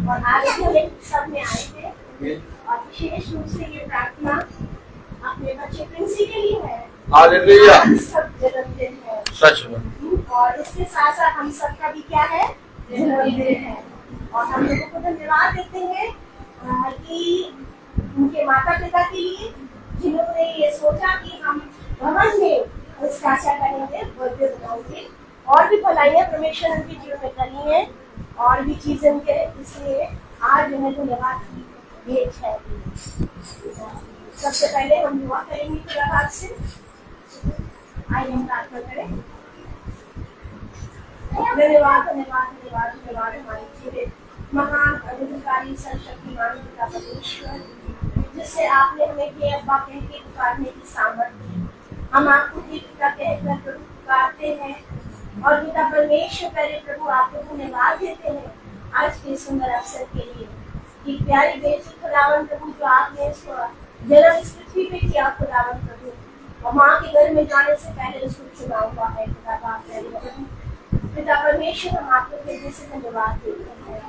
और आज हम एक सब में आए थे और विशेष रूप से ये प्रार्थना अपने बच्चे प्रिंसी के लिए है। हालेलुया। सब जन्मदिन है सच में। और इसके साथ साथ हम सबका भी क्या है, जन्मदिन है। और हम लोगों को धन्यवाद देते हैं कि उनके माता पिता के लिए जिन्होंने ये सोचा कि हम भवन में उसका क्या करेंगे, बर्थडे बनाएंगे और भी भलाइयाँ परमेश्वर उनके जीवन में करनी है और भी चीजें के, इसलिए आज हमें धन्यवाद की भेंट है। सबसे पहले हम दुआ करेंगे खुदाबाद से। आइए हम प्रार्थना करें। धन्यवाद धन्यवाद धन्यवाद धन्यवाद हमारे जीवित महान अधिकारी सर्वशक्तिमान पिता परमेश्वर, जिससे आपने हमें के अब्बा कह के पुकारने की सामर्थ्य दी। हम आपको पिता कहकर प्रभु पुकारते हैं और पिता परमेश्वर पहले प्रभु आपको धन्यवाद देते हैं आज के सुंदर अवसर के लिए कि प्यारी बेटी खुदावन प्रभु जो आपने जन्म इस पृथ्वी पे किया खुदावन प्रभु, और माँ के घर में जाने से पहले उसको चुना हुआ है पिता परमेश्वर। हम आपको कहने से धन्यवाद देते हैं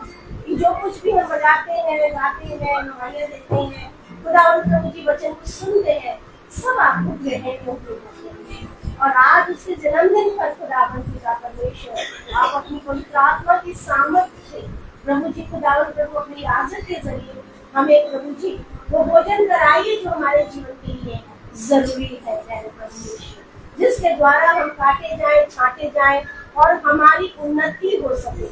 कि जो कुछ भी हम बजाते हैं, गाते हैं, नुमाइयाँ देते हैं खुदावन प्रभु जी, वचन को सुनते हैं, सब आपको ग्रहण योग्य होते हैं। और आज उसके जन्मदिन पर खुदावन पिता परमेश्वर आप अपनी पवित्र आत्मा की सामर्थ्य से प्रभु जी खुदावन प्रभु अपनी आज़त के जरिए हमें प्रभु जी वो भोजन कराइए जो हमारे जीवन के लिए जरूरी है परमेश्वर, जिसके द्वारा हम काटे जाएं, छाटे जाएं और हमारी उन्नति हो सके,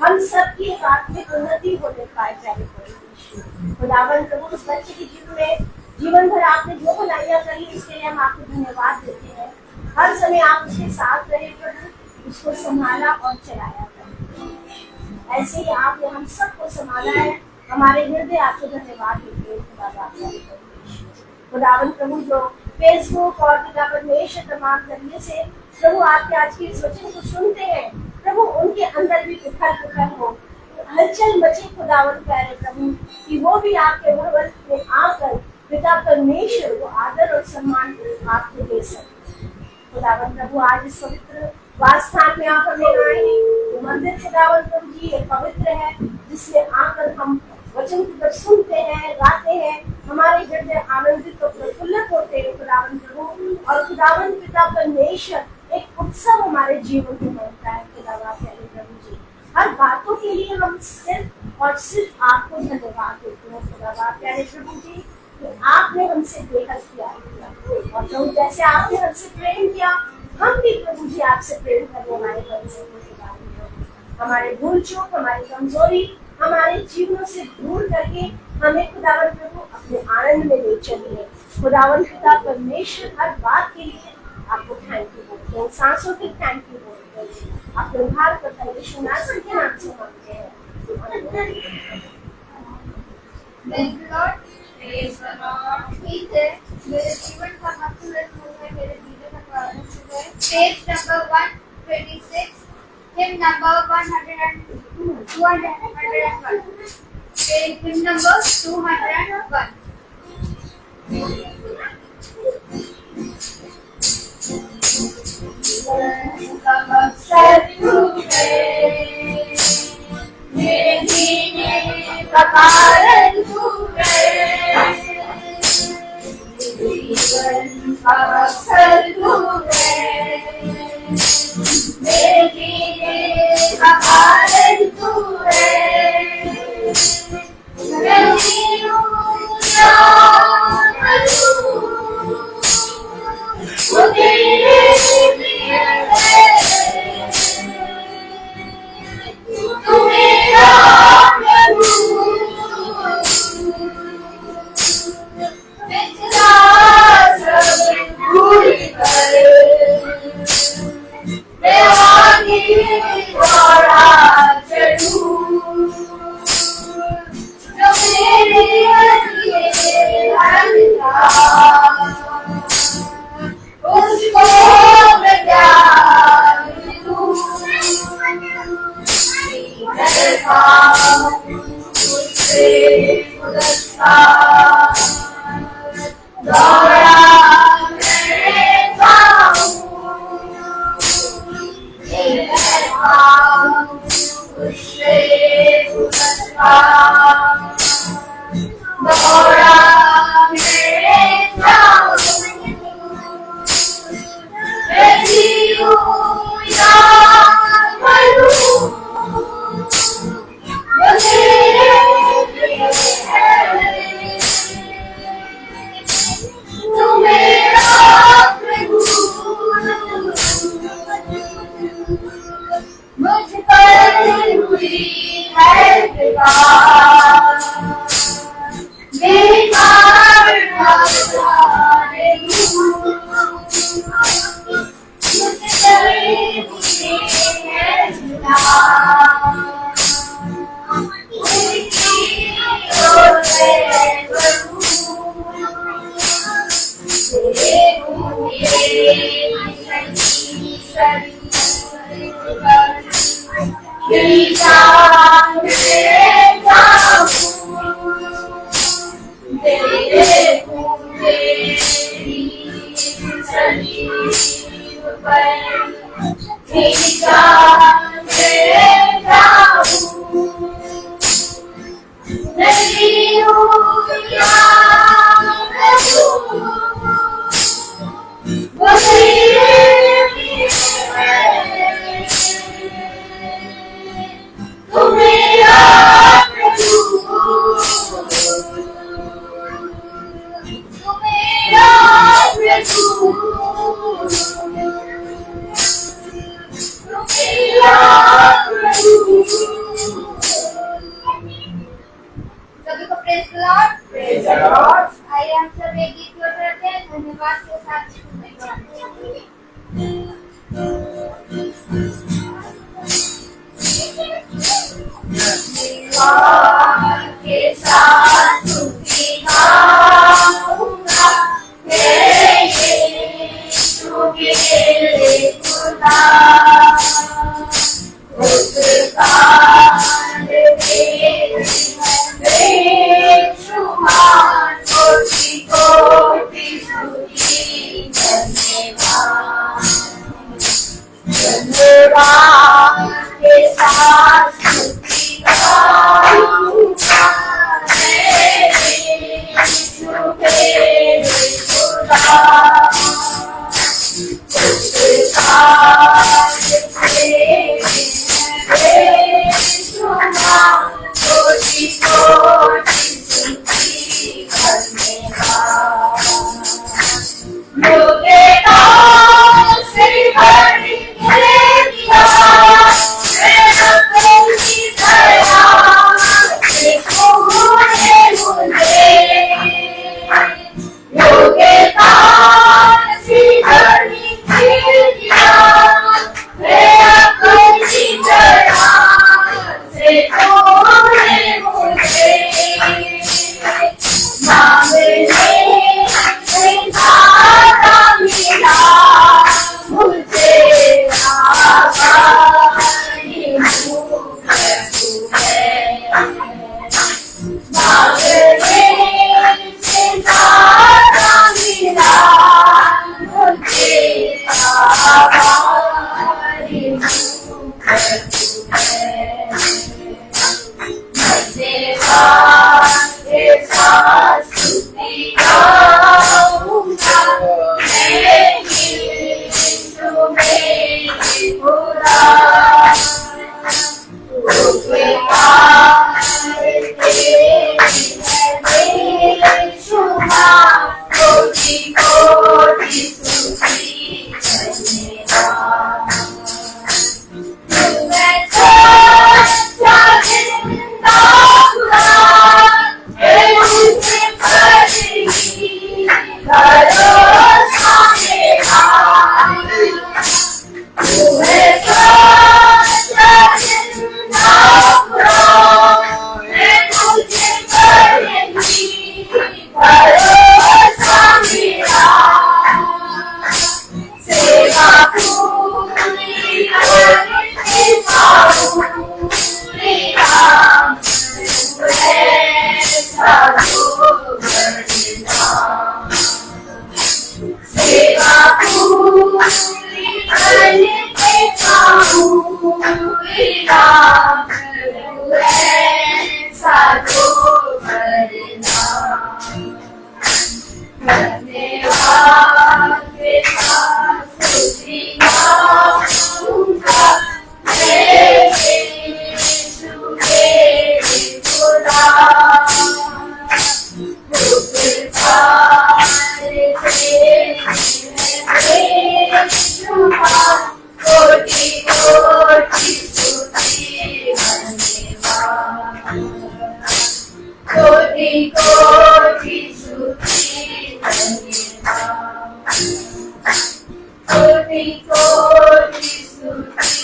हम सबकी आत्मिक उन्नति होने पाए जाए परमेश्वर। खुदावन प्रभु उस बच्चे के जीवन में जीवन भर आपने जो भलाइयाँ करी इसके लिए हम आपको धन्यवाद देते हैं। हर समय आप उसके साथ रहे प्रभु, उसको संभाला और चलाया प्रभु। ऐसे ही आपने हम सबको संभाला है, हमारे हृदय आपको धन्यवाद देते हैं खुदावन प्रभु। जो फेसबुक और पिता परमेश्वर तमाम जरिए से प्रभु आपके आज के इस वचन को सुनते हैं प्रभु, उनके अंदर भी पुखर हो, हलचल मचे खुदावन प्यारे प्रभु, कि वो भी आपके भवन में आकर पिता परमेश्वर को आदर और सम्मान आपको दे सकते खुदावन प्रभु। आज इस पवित्र वास्थान में आप हमें आए हैं, मंदिर खुदावन प्रभु जी एक पवित्र है जिसमें आकर हम वचन को सुनते हैं, गाते हैं, हमारे हृदय आनंदित और प्रफुल्लित होते हैं खुदावन प्रभु। और खुदावन पिता परमेश्वर एक उत्सव हमारे जीवन में बनता है खुदावन प्यारे प्रभु जी। हर बातों के लिए हम सिर्फ और सिर्फ आपको धन्यवाद देते हैं खुदावन प्यारे प्रभु जी। आपने हमसे बेहद प्यार किया और प्रभु जैसे आपने हमसे प्रेम किया, हम भी प्रभु जी आपसे प्रेम करने वाले बन सके। हमारे भूल चूक, हमारी कमजोरी, हमारे जीवनों से दूर करके हमें खुदावन प्रभु अपने आनंद में ले चलिए खुदावन पिता परमेश्वर। हर बात के लिए आपको थैंक यू बोलते हैं, सांसों के थैंक यू बोलते हैं, अपने भार करता है यीशु नासर के नाम से मांगते हैं। मेरे जीवन का मकसद है, मेरे जीवन का कारण है। Page number 126, hymn number 201. Page hymn number 201. मेरे जीने का कारण तू है, जीवन का मकसद तू है, मेरे जीने का कारण तू है। मैं जीऊं शाम तू, वो तेरे लिए है, तू मेरा प्रभु, मैं चला तेरी सलीब पर भीगा मैं जाऊं, नहीं हूँ या मैं हूँ, वही है तू मेरा प्रभु, तू मेरा प्रभु, तू मेरा प्रभु। सभी को praise the Lord. Praise the Lord. आइए हम सब एक गीत को करते हैं धन्यवाद के साथ सुनेंगे। धन्यवाद के साथ स्तुति गाऊंगा, मैं यीशु के लिए खुदा, उपकार तेरे में शुमार, कोटि कोटि स्तुति धन्यवाद। धन्यवाद के साथ स्तुति गाऊंगा, मैं यीशु के लिए खुदा, उपकार तेरे में शुमार, कोटि कोटि स्तुति धन्यवाद। मुझे नाम से बड़ी दिया, मैं अपनी दया से तूने मुझे, योग्यता से बड़ी दिया, मैं अपनी दया से तूने मुझे, मांगने से ज्यादा मिला मुझे, आभारी हूँ प्रभु मैं। मांगने से ज्यादा मिला मुझे, आभारी हूँ प्रभु मैं। धन्यवाद के साथ स्तुति गाऊंगा, मैं यीशु में खुदा, उपकार तेरे में शुमार, कोटि कोटि स्तुति धन्यवाद। मैं सच्चा जिंदा खुदा, मैं तुझे पर ही भरोसा मेरा, तू है सच्चा जिंदा खुदा, मैं तुझे पर ही भरोसा मेरा, सेवा पूरी करके पाऊं मेरा, तू है साधु बलिदान। सेवा पूरी करके पाऊं मेरा, तू है साधु बलिदान। धन्यवाद के साथ स्तुति गाऊंगा, मैं यीशु के लिए खुदा, उपकार तेरे में शुमार, कोटि कोटि स्तुति धन्यवाद। कोटि कोटि स्तुति धन्यवाद, कोटि कोटि स्तुति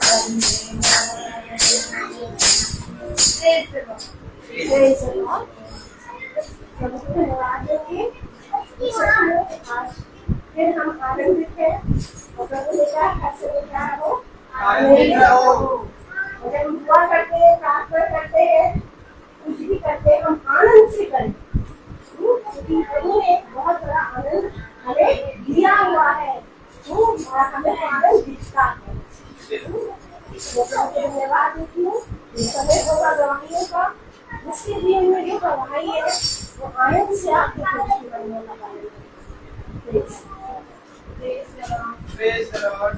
धन्यवाद। Praise the Lord. सबको धन्यवाद देंगे। आज फिर हम आनंदित हैं और प्रभु ने कहा ऐसे क्या हो आनंदित रहो। जब हम दुआ करते हैं, प्रार्थना करते हैं, कुछ भी करते हैं, हम आनंद से करें। क्योंकि प्रभु ने बहुत बड़ा आनंद हमें दिया हुआ है, और हमें आनंद दिखता है। मैं प्रभु को धन्यवाद देती हूँ। समय होगा गवाहियों का, जिसके जीवन में जो गवाही है वो आनंद से आपके जीवन में लगाएगी। Praise the Lord.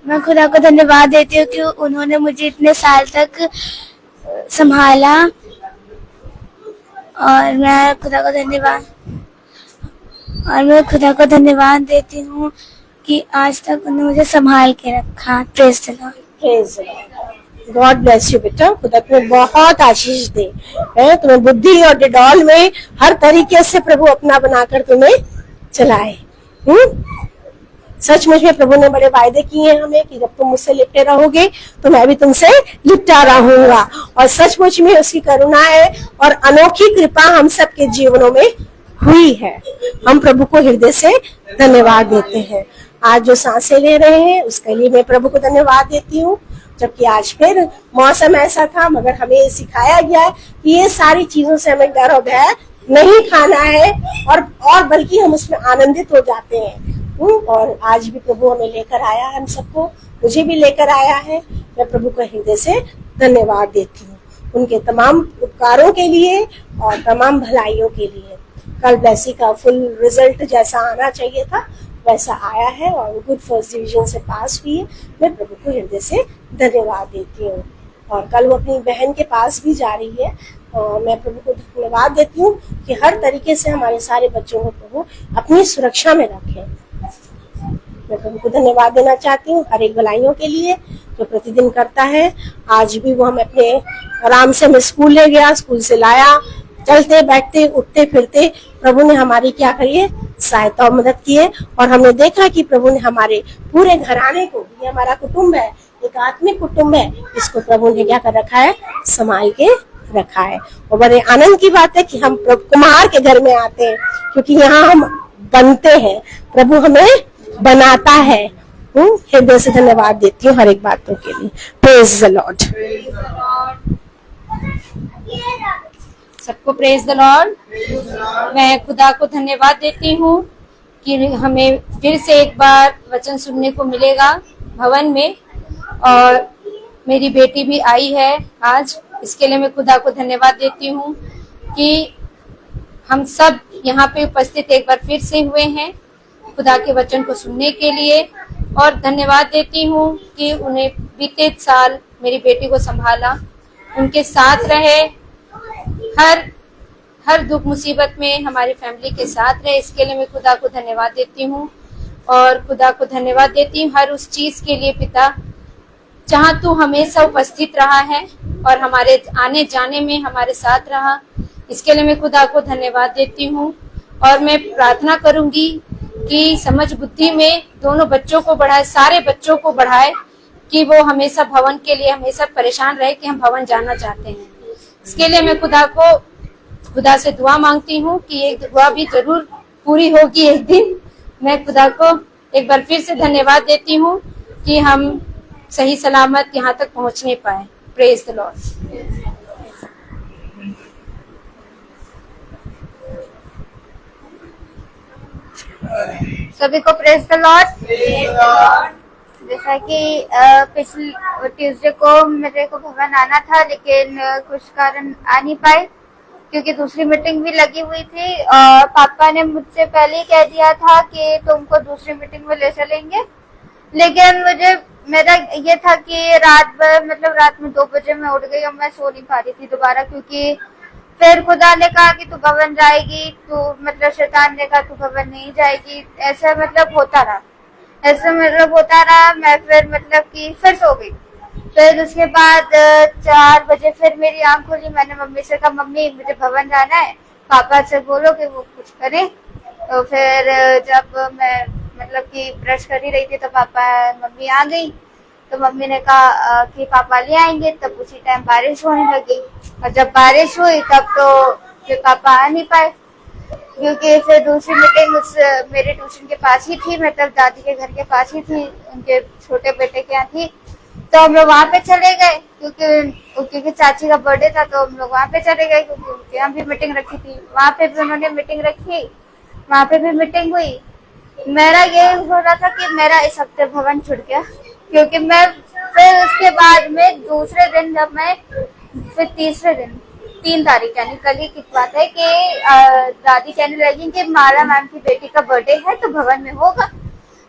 मैं खुदा को धन्यवाद देती हूँ कि उन्होंने मुझे इतने साल तक संभाला, और मैं खुदा को धन्यवाद देती हूँ कि आज तक उन्होंने मुझे संभाल के रखा। Praise the Lord. Praise the Lord. God bless you बेटा। खुदा तुम्हें बहुत आशीष दे, तुम्हें बुद्धि और डिडॉल में हर तरीके से प्रभु अपना बनाकर तुम्हें चलाए। सचमुच में प्रभु ने बड़े वायदे किए हैं हमें कि जब तुम मुझसे लिपटे रहोगे तो मैं भी तुमसे लिपटा रहूंगा, और सचमुच में उसकी करुणा है और अनोखी कृपा हम सबके जीवनों में हुई है। हम प्रभु को हृदय से धन्यवाद देते हैं। आज जो सांसें ले रहे हैं उसके लिए मैं प्रभु को धन्यवाद देती हूँ, जबकि आज फिर मौसम ऐसा था, मगर हमें सिखाया गया कि ये सारी चीजों से हमें डर और भय नहीं खाना है, और बल्कि हम उसमें आनंदित हो जाते हैं। और आज भी प्रभु हमें लेकर आया है, हम सबको, मुझे भी लेकर आया है। मैं प्रभु को हृदय से धन्यवाद देती हूँ उनके तमाम उपकारों के लिए और तमाम भलाइयों के लिए। कल ब्लेसी का फुल रिजल्ट जैसा आना चाहिए था वैसा आया है, और गुड फर्स्ट डिवीजन से पास हुई है। मैं प्रभु को हृदय से धन्यवाद देती हूँ। और कल वो अपनी बहन के पास भी जा रही है, और मैं प्रभु को धन्यवाद देती हूँ कि हर तरीके से हमारे सारे बच्चों को प्रभु अपनी सुरक्षा में रखे। मैं प्रभु को धन्यवाद देना चाहती हूँ हर एक भलाइयों के लिए जो प्रतिदिन करता है। आज भी वो हमें अपने आराम से हमें स्कूल ले गया, स्कूल से लाया, चलते बैठते उठते फिरते प्रभु ने हमारी क्या करी है, सहायता और मदद की है। और हमने देखा कि प्रभु ने हमारे पूरे घराने को, ये हमारा कुटुंब है, एक आत्मिक कुटुंब है, इसको प्रभु ने क्या कर रखा है, संभाल के रखा है। और बड़े आनंद की बात है कि हम प्रभु कुमार के घर में आते हैं, क्योंकि यहाँ हम बनते हैं, प्रभु हमें बनाता है। हृदय से धन्यवाद देती हूँ हर एक बातों के लिए। Praise the Lord. सबको प्रेज द लॉर्ड। मैं खुदा को धन्यवाद देती हूँ कि हमें फिर से एक बार वचन सुनने को मिलेगा भवन में, और मेरी बेटी भी आई है आज, इसके लिए मैं खुदा को धन्यवाद देती हूँ कि हम सब यहाँ पे उपस्थित एक बार फिर से हुए हैं खुदा के वचन को सुनने के लिए। और धन्यवाद देती हूँ कि उन्हें बीते साल मेरी बेटी को संभाला, उनके साथ रहे, हर दुख मुसीबत में हमारी फैमिली के साथ रहे। इसके लिए मैं खुदा को धन्यवाद देती हूँ, और खुदा को धन्यवाद देती हूँ हर उस चीज के लिए पिता जहाँ तू हमेशा उपस्थित रहा है और हमारे आने जाने में हमारे साथ रहा। इसके लिए मैं खुदा को धन्यवाद देती हूँ, और मैं प्रार्थना करूंगी कि समझ बुद्धि में दोनों बच्चों को बढ़ाए, सारे बच्चों को बढ़ाए, कि वो हमेशा भवन के लिए हमेशा परेशान रहे कि हम भवन जाना चाहते हैं। इसके लिए मैं खुदा से दुआ मांगती हूँ कि ये दुआ भी जरूर पूरी होगी एक दिन। मैं खुदा को एक बार फिर से धन्यवाद देती हूँ कि हम सही सलामत यहाँ तक पहुँचने पाए। Praise the Lord. सभी को प्रेज द लॉर्ड। जैसा कि पिछले ट्यूसडे को मेरे को भवन आना था, लेकिन कुछ कारण आ नहीं पाए क्योंकि दूसरी मीटिंग भी लगी हुई थी, और पापा ने मुझसे पहले ही कह दिया था कि तुमको दूसरी मीटिंग में ले चलेंगे। लेकिन मेरा ये था कि रात में 2 बजे मैं उठ गई और मैं सो नहीं पा रही थी दोबारा, क्योंकि फिर खुदा ने कहा कि तू भवन जाएगी, तू शैतान ने कहा तू भवन नहीं जाएगी। ऐसा होता रहा। मैं फिर सो गई। फिर उसके बाद 4 बजे फिर मेरी आंख खुली। मैंने मम्मी से कहा, मम्मी मुझे भवन जाना है, पापा से बोलो कि वो कुछ करें। तो फिर जब मैं ब्रश कर ही रही थी तो मम्मी आ गई। तो मम्मी ने कहा कि पापा ले आएंगे। तब उसी टाइम बारिश होने लगी, और जब बारिश हुई तब तो फिर पापा आ नहीं पाए, क्योंकि फिर दूसरी मीटिंग मेरे ट्यूशन के पास ही थी, मतलब दादी के घर के पास ही थी, उनके छोटे बेटे के यहाँ थी। तो हम लोग वहाँ पे चले गए, क्योंकि चाची का बर्थडे था, तो हम लोग वहाँ पे चले गए, क्योंकि उनके यहाँ भी मीटिंग रखी थी। वहाँ पे भी उन्होंने मीटिंग रखी, वहाँ पे भी मीटिंग हुई। मेरा ये हो रहा था कि मेरा इस हफ्ते भवन छूट गया, क्योंकि मैं फिर उसके बाद में दूसरे दिन जब मैं फिर तीसरे दिन 3 तारीख यानी कल ही की बात है कि दादी कहने लगी कि माला मैम की बेटी का बर्थडे है तो भवन में होगा।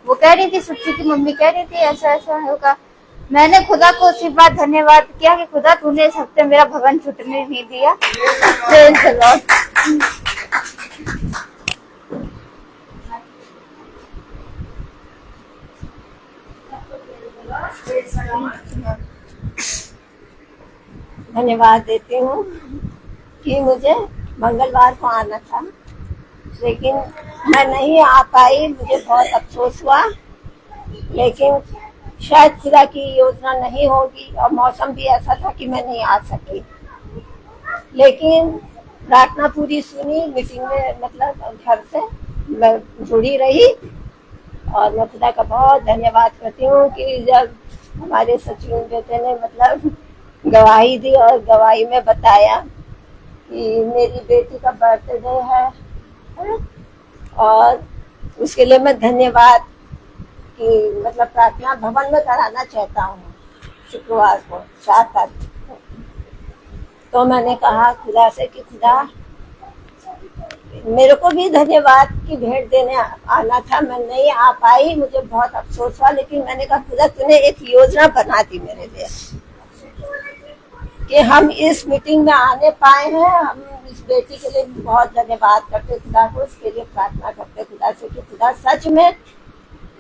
वो कह रही थी, सुच्ची की मम्मी कह रही थी ऐसा ऐसा होगा। मैंने खुदा को उसी बात धन्यवाद किया कि खुदा तूने इस हफ्ते मेरा भवन छूटने नहीं दिया। Praise the Lord. धन्यवाद देती हूँ कि मुझे मंगलवार को आना था, लेकिन मैं नहीं आ पाई। मुझे बहुत अफसोस हुआ, लेकिन शायद खुदा की योजना नहीं होगी, और मौसम भी ऐसा था कि मैं नहीं आ सकी। लेकिन प्रार्थना पूरी सुनी, मीटिंग में मतलब घर से मैं जुड़ी रही, और मैं खुदा का बहुत धन्यवाद करती हूँ कि जब हमारे सचिव बेटे ने मतलब गवाही दी और गवाही में बताया कि मेरी बेटी का बर्थडे है, और उसके लिए मैं धन्यवाद कि मतलब प्रार्थना भवन में कराना चाहता हूँ शुक्रवार को 4 तारीख को। तो मैंने कहा खुदा से कि खुदा मेरे को भी धन्यवाद की भेंट देने आना था, मैं नहीं आ पाई, मुझे बहुत अफसोस हुआ। लेकिन मैंने कहा खुदा तूने एक योजना बना दी मेरे लिए कि हम इस मीटिंग में आने पाए हैं। हम इस बेटी के लिए बहुत धन्यवाद करते खुदा को, इसके लिए प्रार्थना करते खुदा से कि खुदा सच में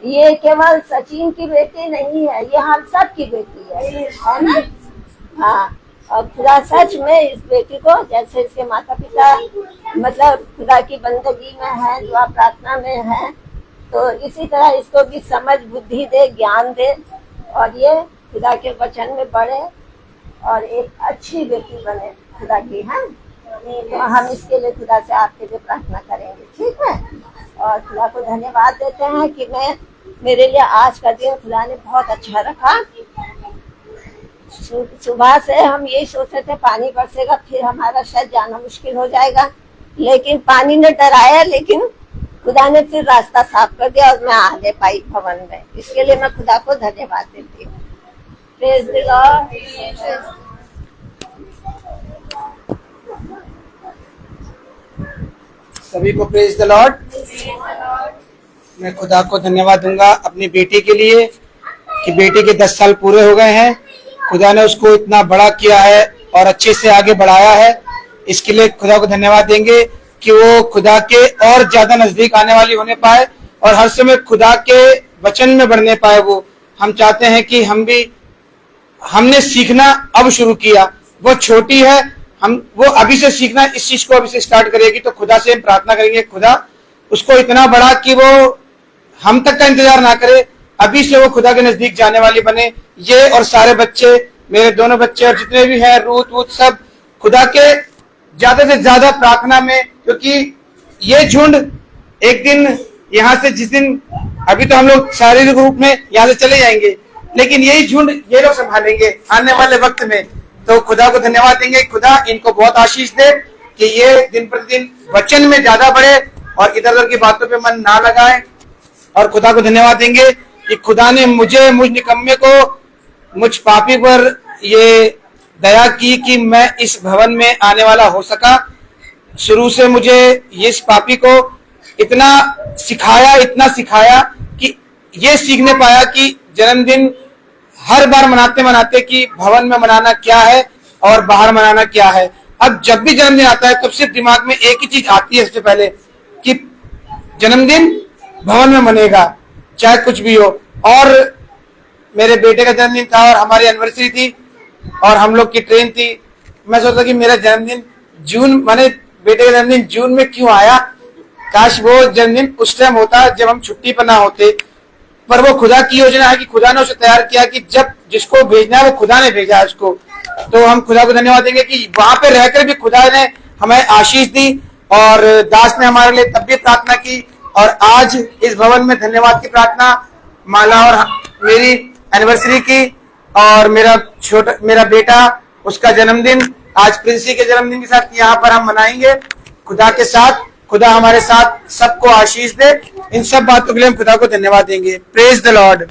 ये केवल सचिन की बेटी नहीं है, ये हम सब की बेटी है ना। हाँ, और खुदा सच में इस बेटी को, जैसे इसके माता पिता मतलब खुदा की बंदगी में है, दुआ प्रार्थना में है, तो इसी तरह इसको भी समझ बुद्धि दे, ज्ञान दे, और ये खुदा के वचन में बढ़े और एक अच्छी बेटी बने खुदा की। है तो हम इसके लिए खुदा से आपके लिए प्रार्थना करेंगे, ठीक है। और खुदा को धन्यवाद देते हैं कि मेरे लिए आज का दिन खुदा ने बहुत अच्छा रखा। सुबह से हम यही सोच रहे थे पानी बरसेगा, फिर हमारा शायद जाना मुश्किल हो जाएगा, लेकिन पानी ने डराया, लेकिन खुदा ने फिर रास्ता साफ कर दिया और मैं आने पाई भवन में। इसके लिए मैं खुदा को धन्यवाद देती हूँ। Praise the Lord. सभी को प्रेज द लॉर्ड। मैं खुदा को धन्यवाद दूंगा अपनी बेटी के लिए कि बेटी के 10 साल पूरे हो गए हैं। खुदा ने उसको इतना बड़ा किया है और अच्छे से आगे बढ़ाया है। इसके लिए खुदा को धन्यवाद देंगे कि वो खुदा के और ज्यादा नजदीक आने वाली होने पाए और हर समय खुदा के वचन में बढ़ने पाए। वो हम चाहते हैं कि हमने सीखना अब शुरू किया, वो छोटी है, वो अभी से सीखना, इस चीज को अभी से स्टार्ट करेगी। तो खुदा से हम प्रार्थना करेंगे खुदा उसको इतना बड़ा कि वो हम तक का इंतजार ना करे, अभी से वो खुदा के नजदीक जाने वाली बने। ये और सारे बच्चे, मेरे दोनों बच्चे और जितने भी हैं, रूत सब खुदा के ज्यादा से ज्यादा प्रार्थना में, क्योंकि ये झुंड एक दिन यहाँ से, जिस दिन अभी तो हम लोग शारीरिक रूप में यहाँ से चले जाएंगे, लेकिन यही झुंड ये लोग संभालेंगे आने वाले वक्त में। तो खुदा को धन्यवाद देंगे, खुदा इनको बहुत आशीष दे कि ये दिन प्रतिदिन वचन में ज्यादा बढ़े और इधर उधर की बातों पे मन ना लगाए। और खुदा को धन्यवाद देंगे कि खुदा ने मुझ निकम्मे को, मुझ पापी पर ये दया की कि मैं इस भवन में आने वाला हो सका। शुरू से मुझे इस पापी को इतना सिखाया कि ये सीखने पाया कि जन्मदिन हर बार मनाते मनाते कि भवन में मनाना क्या है और बाहर मनाना क्या है। अब जब भी जन्मदिन आता है तब सिर्फ दिमाग में एक ही चीज आती है सबसे पहले कि जन्मदिन भवन में मनेगा, चाहे कुछ भी हो। और मेरे बेटे का जन्मदिन था और हमारी एनिवर्सरी थी और हम लोग की ट्रेन थी। मैं सोचता कि मेरा जन्मदिन बेटे का जन्मदिन जून में क्यों आया, काश वो जन्मदिन उस टाइम होता जब हम छुट्टी पर ना होते। पर वो खुदा की योजना है कि खुदा ने उसे तैयार किया कि जब जिसको भेजना है वो खुदा ने भेजा है उसको। तो हम खुदा को धन्यवाद देंगे कि वहां पे रहकर भी खुदा ने हमें आशीष दी और दास ने हमारे लिए तब भी प्रार्थना की। और आज इस भवन में धन्यवाद की प्रार्थना माला और मेरी एनिवर्सरी की, और मेरा बेटा उसका जन्मदिन आज प्रिंसी के जन्मदिन के साथ यहाँ पर हम मनाएंगे खुदा के साथ। खुदा हमारे साथ सबको आशीष दे। इन सब बातों के लिए हम खुदा को धन्यवाद देंगे। Praise the Lord.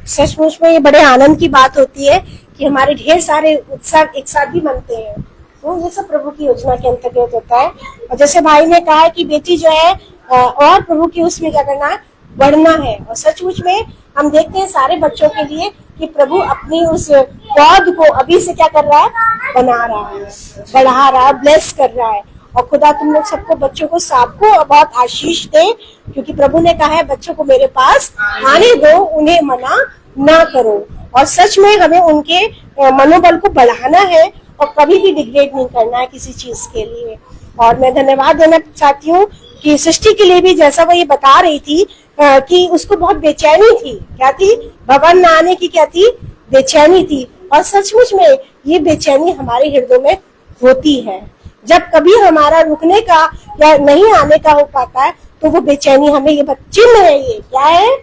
सचमुच में ये बड़े आनंद की बात होती है कि हमारे ढेर सारे उत्सव एक साथ भी मनते हैं। तो ये सब प्रभु की योजना के अंतर्गत होता है। और जैसे भाई ने कहा कि बेटी जो है और प्रभु की उसमें क्या करना है, बढ़ना है। और सचमुच में हम देखते हैं सारे बच्चों के लिए कि प्रभु अपनी उस पौध को अभी से क्या कर रहा है, बना रहा है, बढ़ा रहा है, ब्लेस कर रहा है। और खुदा तुम लोग सबको, बच्चों को सबको बहुत आशीष दे, क्योंकि प्रभु ने कहा है बच्चों को मेरे पास आने दो, उन्हें मना ना करो। और सच में हमें उनके मनोबल को बढ़ाना है और कभी भी डिग्रेड नहीं करना है किसी चीज के लिए। और मैं धन्यवाद देना चाहती हूँ कि सृष्टि के लिए भी, जैसा वो ये बता रही थी कि उसको बहुत बेचैनी थी। क्या थी? भवन न आने की क्या थी? बेचैनी थी। और सचमुच में ये बेचैनी हमारे हृदय में होती है। जब कभी हमारा रुकने का या नहीं आने का हो पाता है तो वो बेचैनी हमें ये चिन्ह है, ये क्या है?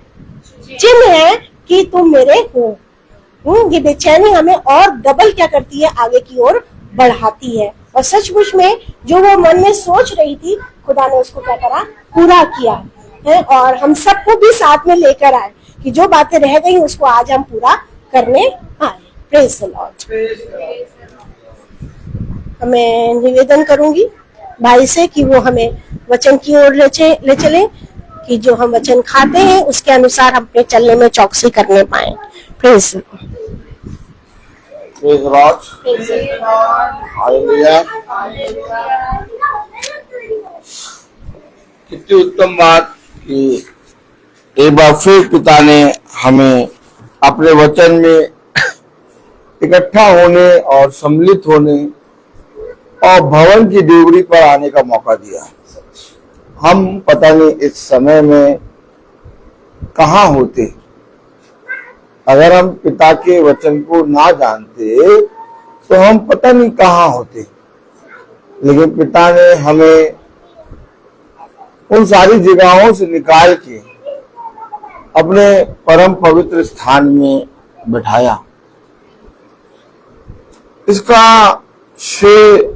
चिन्ह है कि तुम मेरे हो। ये बेचैनी हमें और डबल क्या करती है, आगे की ओर बढ़ाती है। और सचमुच में जो वो मन में सोच रही थी, खुदा ने उसको क्या करा, पूरा किया है। और हम सबको भी साथ में लेकर आए कि जो बातें रह गई उसको आज हम पूरा करने आए। Praise the Lord. मैं निवेदन करूंगी भाई से कि वो हमें वचन की ओर ले चले, कि जो हम वचन खाते हैं उसके अनुसार हम अपने चलने में चौकसी करने पाए। Praise Praise the Lord. Hallelujah. कितनी उत्तम बात कि एक बार फिर पिता ने हमें अपने वचन में इकट्ठा होने और सम्मिलित होने और भवन की डिग्री पर आने का मौका दिया। हम पता नहीं इस समय में कहाँ होते अगर हम पिता के वचन को ना जानते तो हम पता नहीं कहाँ होते। लेकिन पिता ने हमें उन सारी जगहों से निकाल के अपने परम पवित्र स्थान में बैठाया। इसका श्रेय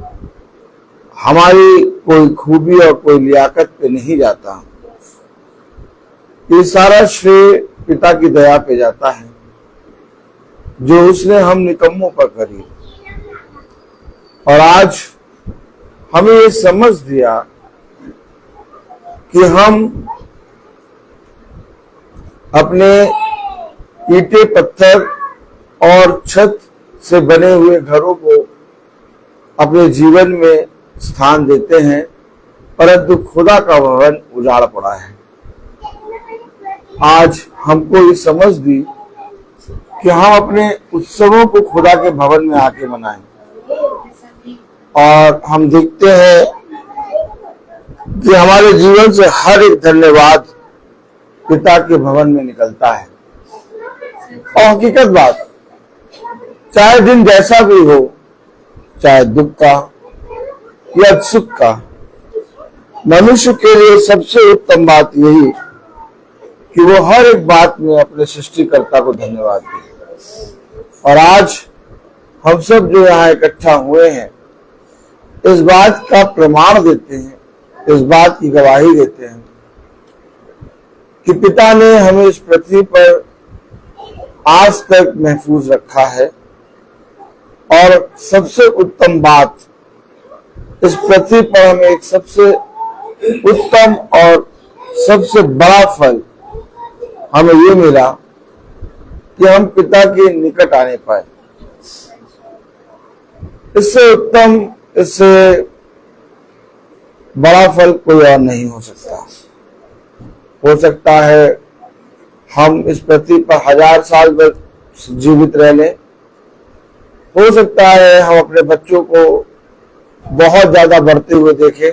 हमारी कोई खूबी और कोई लियाकत पे नहीं जाता। ये सारा श्रेय पिता की दया पे जाता है जो उसने हम निकम्मों पर करी। और आज हमें ये समझ दिया कि हम अपने ईंटे पत्थर और छत से बने हुए घरों को अपने जीवन में स्थान देते हैं, परंतु खुदा का भवन उजाड़ पड़ा है। आज हमको ये समझ दी कि हम अपने उत्सवों को खुदा के भवन में आके मनाएं। और हम देखते हैं कि हमारे जीवन से हर एक धन्यवाद पिता के भवन में निकलता है। और हकीकत बात, चाहे दिन जैसा भी हो, चाहे दुख का या सुख का, मनुष्य के लिए सबसे उत्तम बात यही कि वो हर एक बात में अपने सृष्टिकर्ता को धन्यवाद दे। और आज हम सब जो यहाँ इकट्ठा हुए हैं, इस बात का प्रमाण देते हैं, इस बात की गवाही देते हैं कि पिता ने हमें इस पृथ्वी पर आज तक महफूज रखा है। और सबसे उत्तम बात, इस पृथ्वी पर हमें एक सबसे उत्तम और सबसे बड़ा फल हमें ये मिला कि हम पिता के निकट आने पाए। इससे उत्तम, इससे बड़ा फल कोई और नहीं हो सकता। हो सकता है हम इस पृथ्वी पर 1000 साल तक जीवित रह लें, हो सकता है हम अपने बच्चों को बहुत ज्यादा बढ़ते हुए देखें,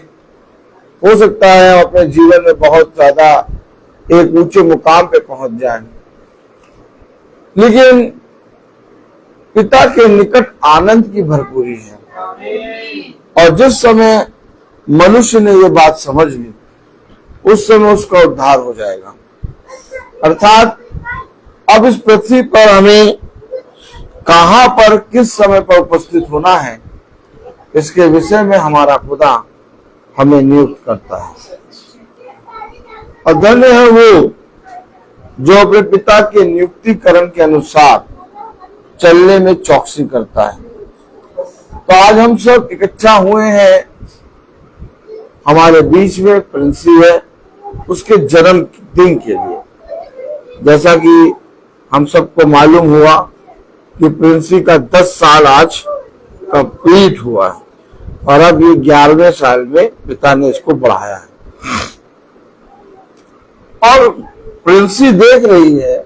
हो सकता है हम अपने जीवन में बहुत ज्यादा एक ऊंचे मुकाम पे पहुंच जाएं, लेकिन पिता के निकट आनंद की भरपूरी है। और जिस समय मनुष्य ने ये बात समझ ली, उस समय उसका उद्धार हो जाएगा। अर्थात अब इस पृथ्वी पर हमें कहां पर किस समय पर उपस्थित होना है, इसके विषय में हमारा खुदा हमें नियुक्त करता है। और धन्य है वो जो अपने पिता के नियुक्तिकरण के अनुसार चलने में चौकसी करता है। तो आज हम सब इकट्ठा हुए हैं, हमारे बीच में प्रिंसी है, उसके जन्मदिन के लिए। जैसा कि हम सबको मालूम हुआ कि प्रिंसी का 10 साल आज कंप्लीट हुआ है और अब ये 11वें साल में पिता ने इसको बढ़ाया है। और प्रिंसी देख रही है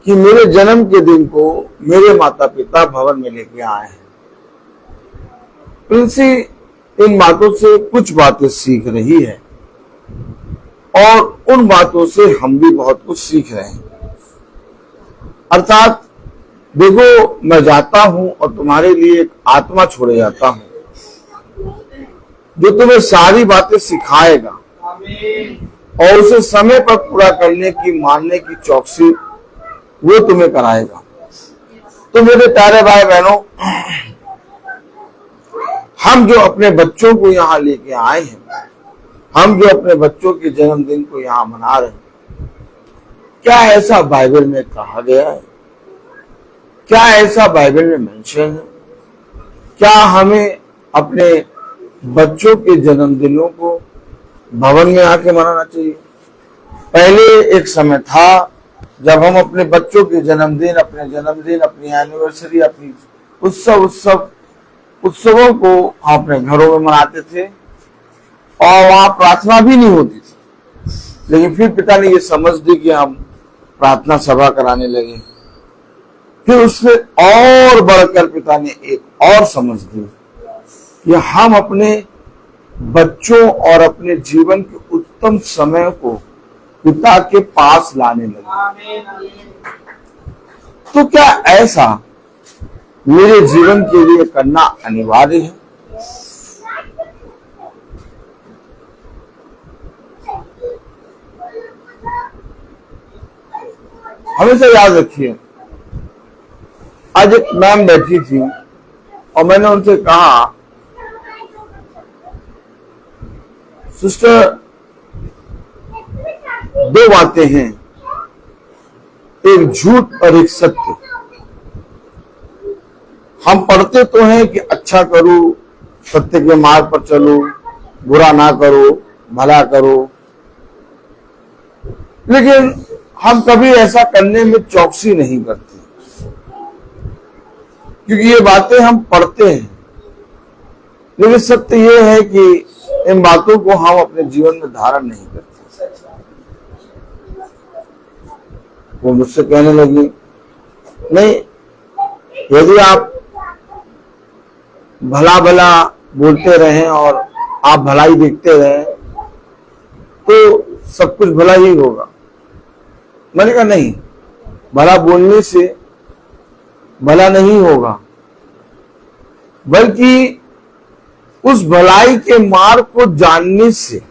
कि मेरे जन्म के दिन को मेरे माता पिता भवन में लेके आए हैं। प्रिंसी इन बातों से कुछ बातें सीख रही है और उन बातों से हम भी बहुत कुछ सीख रहे हैं। अर्थात देखो, मैं जाता हूं और तुम्हारे लिए एक आत्मा छोड़े जाता हूं जो तुम्हें सारी बातें सिखाएगा और उसे समय पर पूरा करने की, मानने की चौकसी वो तुम्हें कराएगा। तो मेरे प्यारे भाई बहनों, हम जो अपने बच्चों को यहाँ लेके आए हैं, हम जो अपने बच्चों के जन्मदिन को यहाँ मना रहे हैं, क्या ऐसा बाइबल में कहा गया है? क्या ऐसा बाइबल में मेंशन है? क्या हमें अपने बच्चों के जन्मदिनों को भवन में आके मनाना चाहिए? पहले एक समय था जब हम अपने बच्चों के जन्मदिन, अपनी एनिवर्सरी, अपनी उत्सवों को हम अपने घरों में मनाते थे और वहां प्रार्थना भी नहीं होती थी। लेकिन फिर पिता ने ये समझ दी कि हम प्रार्थना सभा कराने लगे। फिर उससे और बढ़कर पिता ने एक और समझ दी कि हम अपने बच्चों और अपने जीवन के उत्तम समय को पिता के पास लाने लगे। तो क्या ऐसा मेरे जीवन के लिए करना अनिवार्य है? हमेशा याद रखिए, आज एक मैम बैठी थी और मैंने उनसे कहा, सिस्टर, 2 बातें हैं, एक झूठ और एक सत्य। हम पढ़ते तो हैं कि अच्छा करो, सत्य के मार्ग पर चलो, बुरा ना करो, भला करो, लेकिन हम कभी ऐसा करने में चौकसी नहीं करते, क्योंकि ये बातें हम पढ़ते हैं। लेकिन सत्य ये है कि इन बातों को हम अपने जीवन में धारण नहीं करते। वो मुझसे कहने लगी, नहीं, यदि आप भला भला बोलते रहें और आप भलाई देखते रहें तो सब कुछ भला ही होगा। मैंने कहा नहीं, भला बोलने से भला नहीं होगा, बल्कि उस भलाई के मार्ग को जानने से,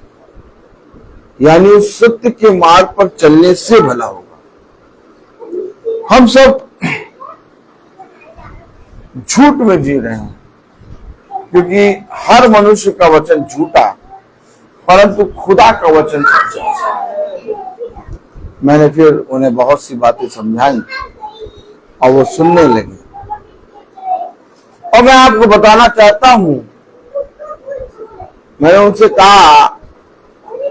यानी उस सत्य के मार्ग पर चलने से भला होगा। हम सब झूठ में जी रहे हैं, क्योंकि हर मनुष्य का वचन झूठा, परंतु खुदा का वचन सच्चा है। मैंने फिर उन्हें बहुत सी बातें समझाई और वो सुनने लगे। और मैं आपको बताना चाहता हूं, मैंने उनसे कहा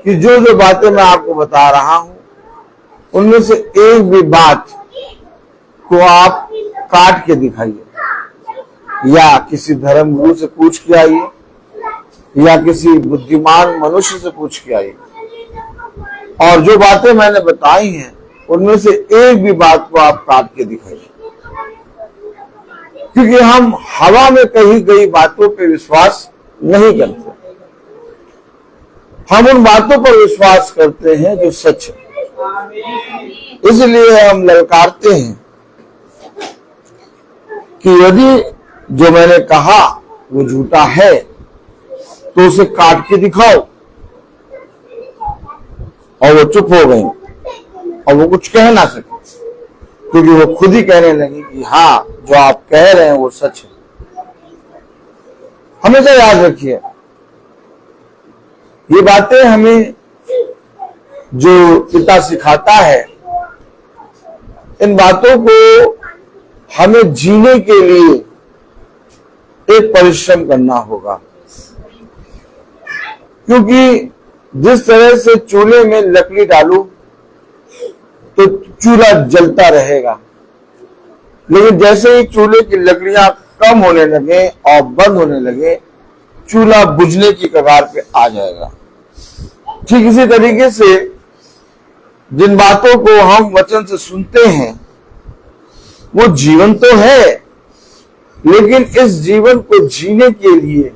कि जो जो बातें मैं आपको बता रहा हूं, उनमें से एक भी बात को आप काट के दिखाइए, या किसी धर्म गुरु से पूछ के आइए, या किसी बुद्धिमान मनुष्य से पूछ के आइए। और जो बातें मैंने बताई हैं, उनमें से एक भी बात को आप काट के दिखाइए, क्योंकि हम हवा में कही गई बातों पे विश्वास नहीं करते। हम उन बातों पर विश्वास करते हैं जो सच है, इसलिए हम ललकारते हैं कि यदि जो मैंने कहा वो झूठा है तो उसे काट के दिखाओ। और वो चुप हो गई और वो कुछ कह ना सके, क्योंकि वो खुद ही कहने लगी कि हाँ, जो आप कह रहे हैं वो सच है। हमेशा याद रखिए, ये बातें हमें जो पिता सिखाता है, इन बातों को हमें जीने के लिए एक परिश्रम करना होगा। क्योंकि जिस तरह से चूल्हे में लकड़ी डालू तो चूल्हा जलता रहेगा, लेकिन जैसे ही चूल्हे की लकड़ियां कम होने लगे और बंद होने लगे, चूल्हा बुझने की कगार पे आ जाएगा। ठीक इसी तरीके से जिन बातों को हम वचन से सुनते हैं वो जीवन तो है, लेकिन इस जीवन को जीने के लिए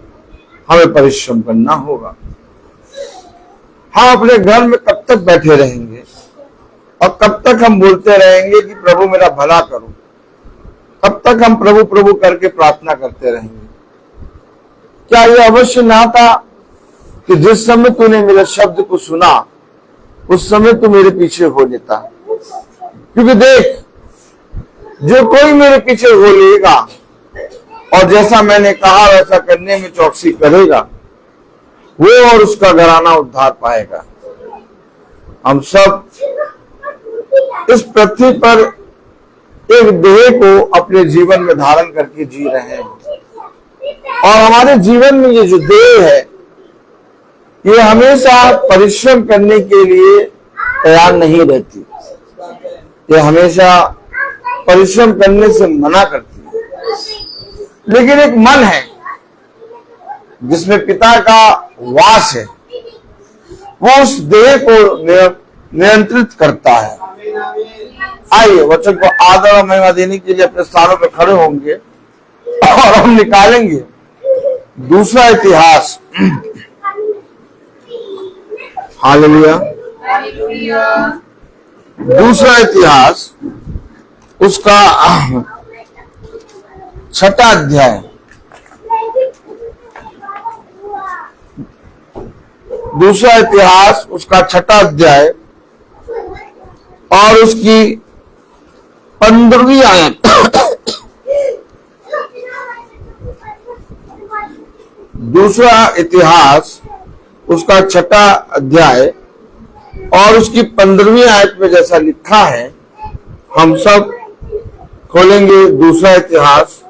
हमें परिश्रम करना होगा। हम अपने घर में कब तक बैठे रहेंगे और कब तक हम बोलते रहेंगे कि प्रभु मेरा भला करो? कब तक हम प्रभु प्रभु करके प्रार्थना करते रहेंगे? क्या यह अवश्य ना था कि जिस समय तूने मेरे शब्द को सुना उस समय तू मेरे पीछे हो लेता? क्योंकि देख, जो कोई मेरे पीछे हो लेगा और जैसा मैंने कहा वैसा करने में चौकसी करेगा, वो और उसका घराना उद्धार पाएगा। हम सब इस पृथ्वी पर एक देह को अपने जीवन में धारण करके जी रहे हैं, और हमारे जीवन में ये जो देह है ये हमेशा परिश्रम करने के लिए तैयार नहीं रहती। ये हमेशा परिश्रम करने से मना करती है। लेकिन एक मन है जिसमें पिता का वास है, वो उस देह को नियंत्रित करता है। आइए वचन को आदर और महिमा देने के लिए अपने स्थानों पर खड़े होंगे और हम निकालेंगे दूसरा इतिहास। हालेलुया। दूसरा इतिहास उसका 6वां अध्याय। दूसरा इतिहास उसका 6वां अध्याय और उसकी 15वीं आयत। दूसरा इतिहास उसका 6वां अध्याय और उसकी 15वीं आयत में जैसा लिखा है, हम सब खोलेंगे दूसरा इतिहास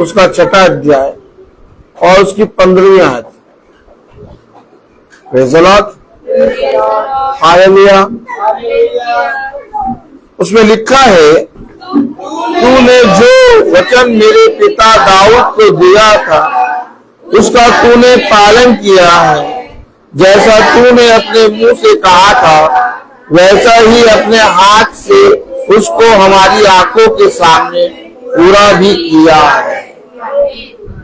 उसका 6वां अध्याय और उसकी 15वीं आयत। Praise the Lord, hallelujah. उसमें लिखा है, तूने जो वचन मेरे पिता दाऊद को दिया था उसका तूने पालन किया है। जैसा तूने अपने मुंह से कहा था वैसा ही अपने हाथ से उसको हमारी आंखों के सामने पूरा भी किया है।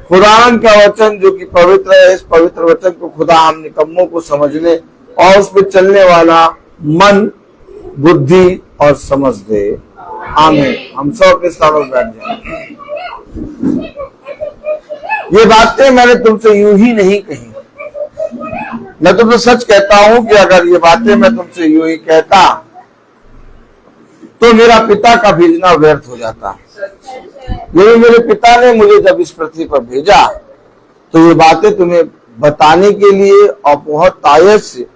खुदावन का वचन जो कि पवित्र है, इस पवित्र वचन को खुदा हम निकम्मों को समझने और उस पर चलने वाला मन, बुद्धि और समझ दे। आमीन। हम सब अपने स्थानों पर बैठ जाएं। ये बातें मैंने तुमसे यूं ही नहीं कही। मैं तुमसे सच कहता हूं कि अगर ये बातें मैं तुमसे यूं ही कहता तो मेरा पिता का भेजना व्यर्थ हो जाता। लेकिन मेरे पिता ने मुझे जब इस पृथ्वी पर भेजा तो ये बातें तुम्हें बताने के लिए और बहुत तायत से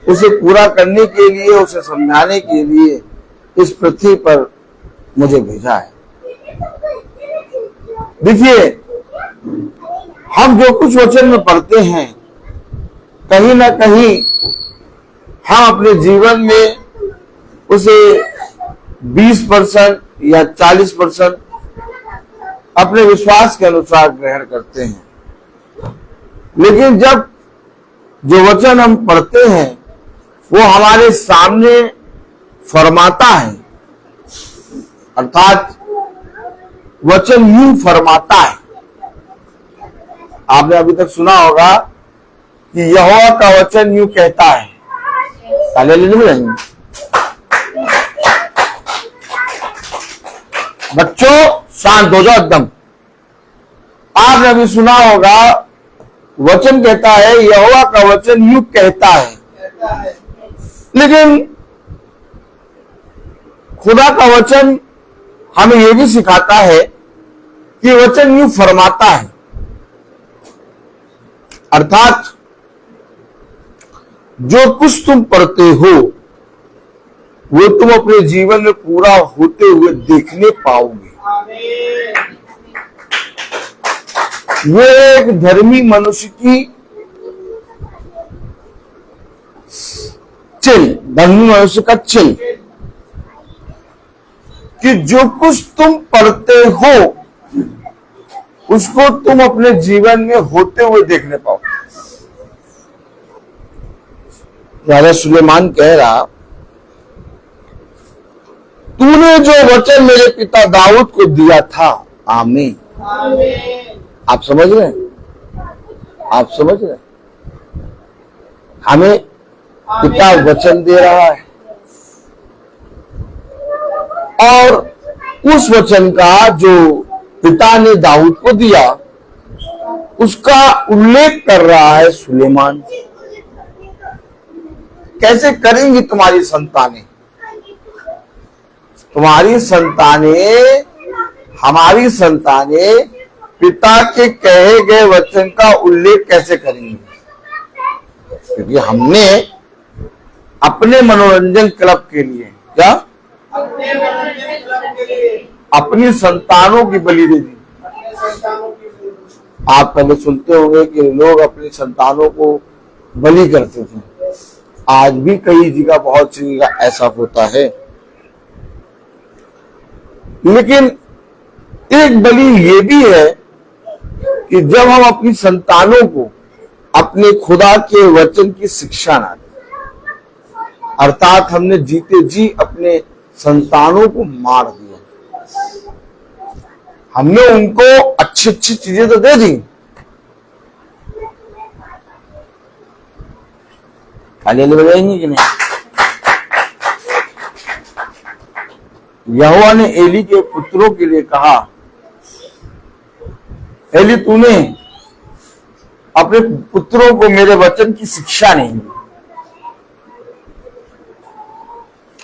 उसे पूरा करने के लिए, उसे समझाने के लिए इस पृथ्वी पर मुझे भेजा है। देखिए, हम जो कुछ वचन में पढ़ते हैं, कहीं ना कहीं हम अपने जीवन में उसे 20% या 40% अपने विश्वास के अनुसार ग्रहण करते हैं। लेकिन जब जो वचन हम पढ़ते हैं वो हमारे सामने फरमाता है, अर्थात वचन यूं फरमाता है। आपने अभी तक सुना होगा कि यहोवा का वचन यूं कहता है। हालेलुया। बच्चों शांत हो जाओ एकदम। आपने अभी सुना होगा, वचन कहता है, यहोवा का वचन यूं कहता है। लेकिन खुदा का वचन हमें यह भी सिखाता है कि वचन यूं फरमाता है, अर्थात जो कुछ तुम पढ़ते हो वो तुम अपने जीवन में पूरा होते हुए देखने पाओगे। वो एक धर्मी मनुष्य की धर्मी मनुष्य का चिन्ह कि जो कुछ तुम पढ़ते हो उसको तुम अपने जीवन में होते हुए देखने पाओ। राजा सुलेमान कह रहा, तूने जो वचन मेरे पिता दाऊद को दिया था। आमीन। आप समझ रहे हैं? आप समझ रहे हैं? हमें पिता वचन दे रहा है और उस वचन का जो पिता ने दाऊद को दिया उसका उल्लेख कर रहा है सुलेमान। कैसे करेंगी तुम्हारी संतानें? तुम्हारी संतानें, हमारी संतानें पिता के कहे गए वचन का उल्लेख कैसे करेंगी? क्योंकि हमने अपने मनोरंजन क्लब के लिए क्या अपनी संतानों की बलि दे दी। आप पहले सुनते होंगे कि लोग अपनी संतानों को बलि करते थे। आज भी कई जगह, बहुत सी जगह ऐसा होता है। लेकिन एक बलि ये भी है कि जब हम अपनी संतानों को अपने खुदा के वचन की शिक्षा ना दें, अर्थात हमने जीते जी अपने संतानों को मार दिया। हमने उनको अच्छी अच्छी चीजें तो दे दी, खाली बजाएंगे कि नहीं? यहोवा ने एली के पुत्रों के लिए कहा, एली तूने अपने पुत्रों को मेरे वचन की शिक्षा नहीं दी।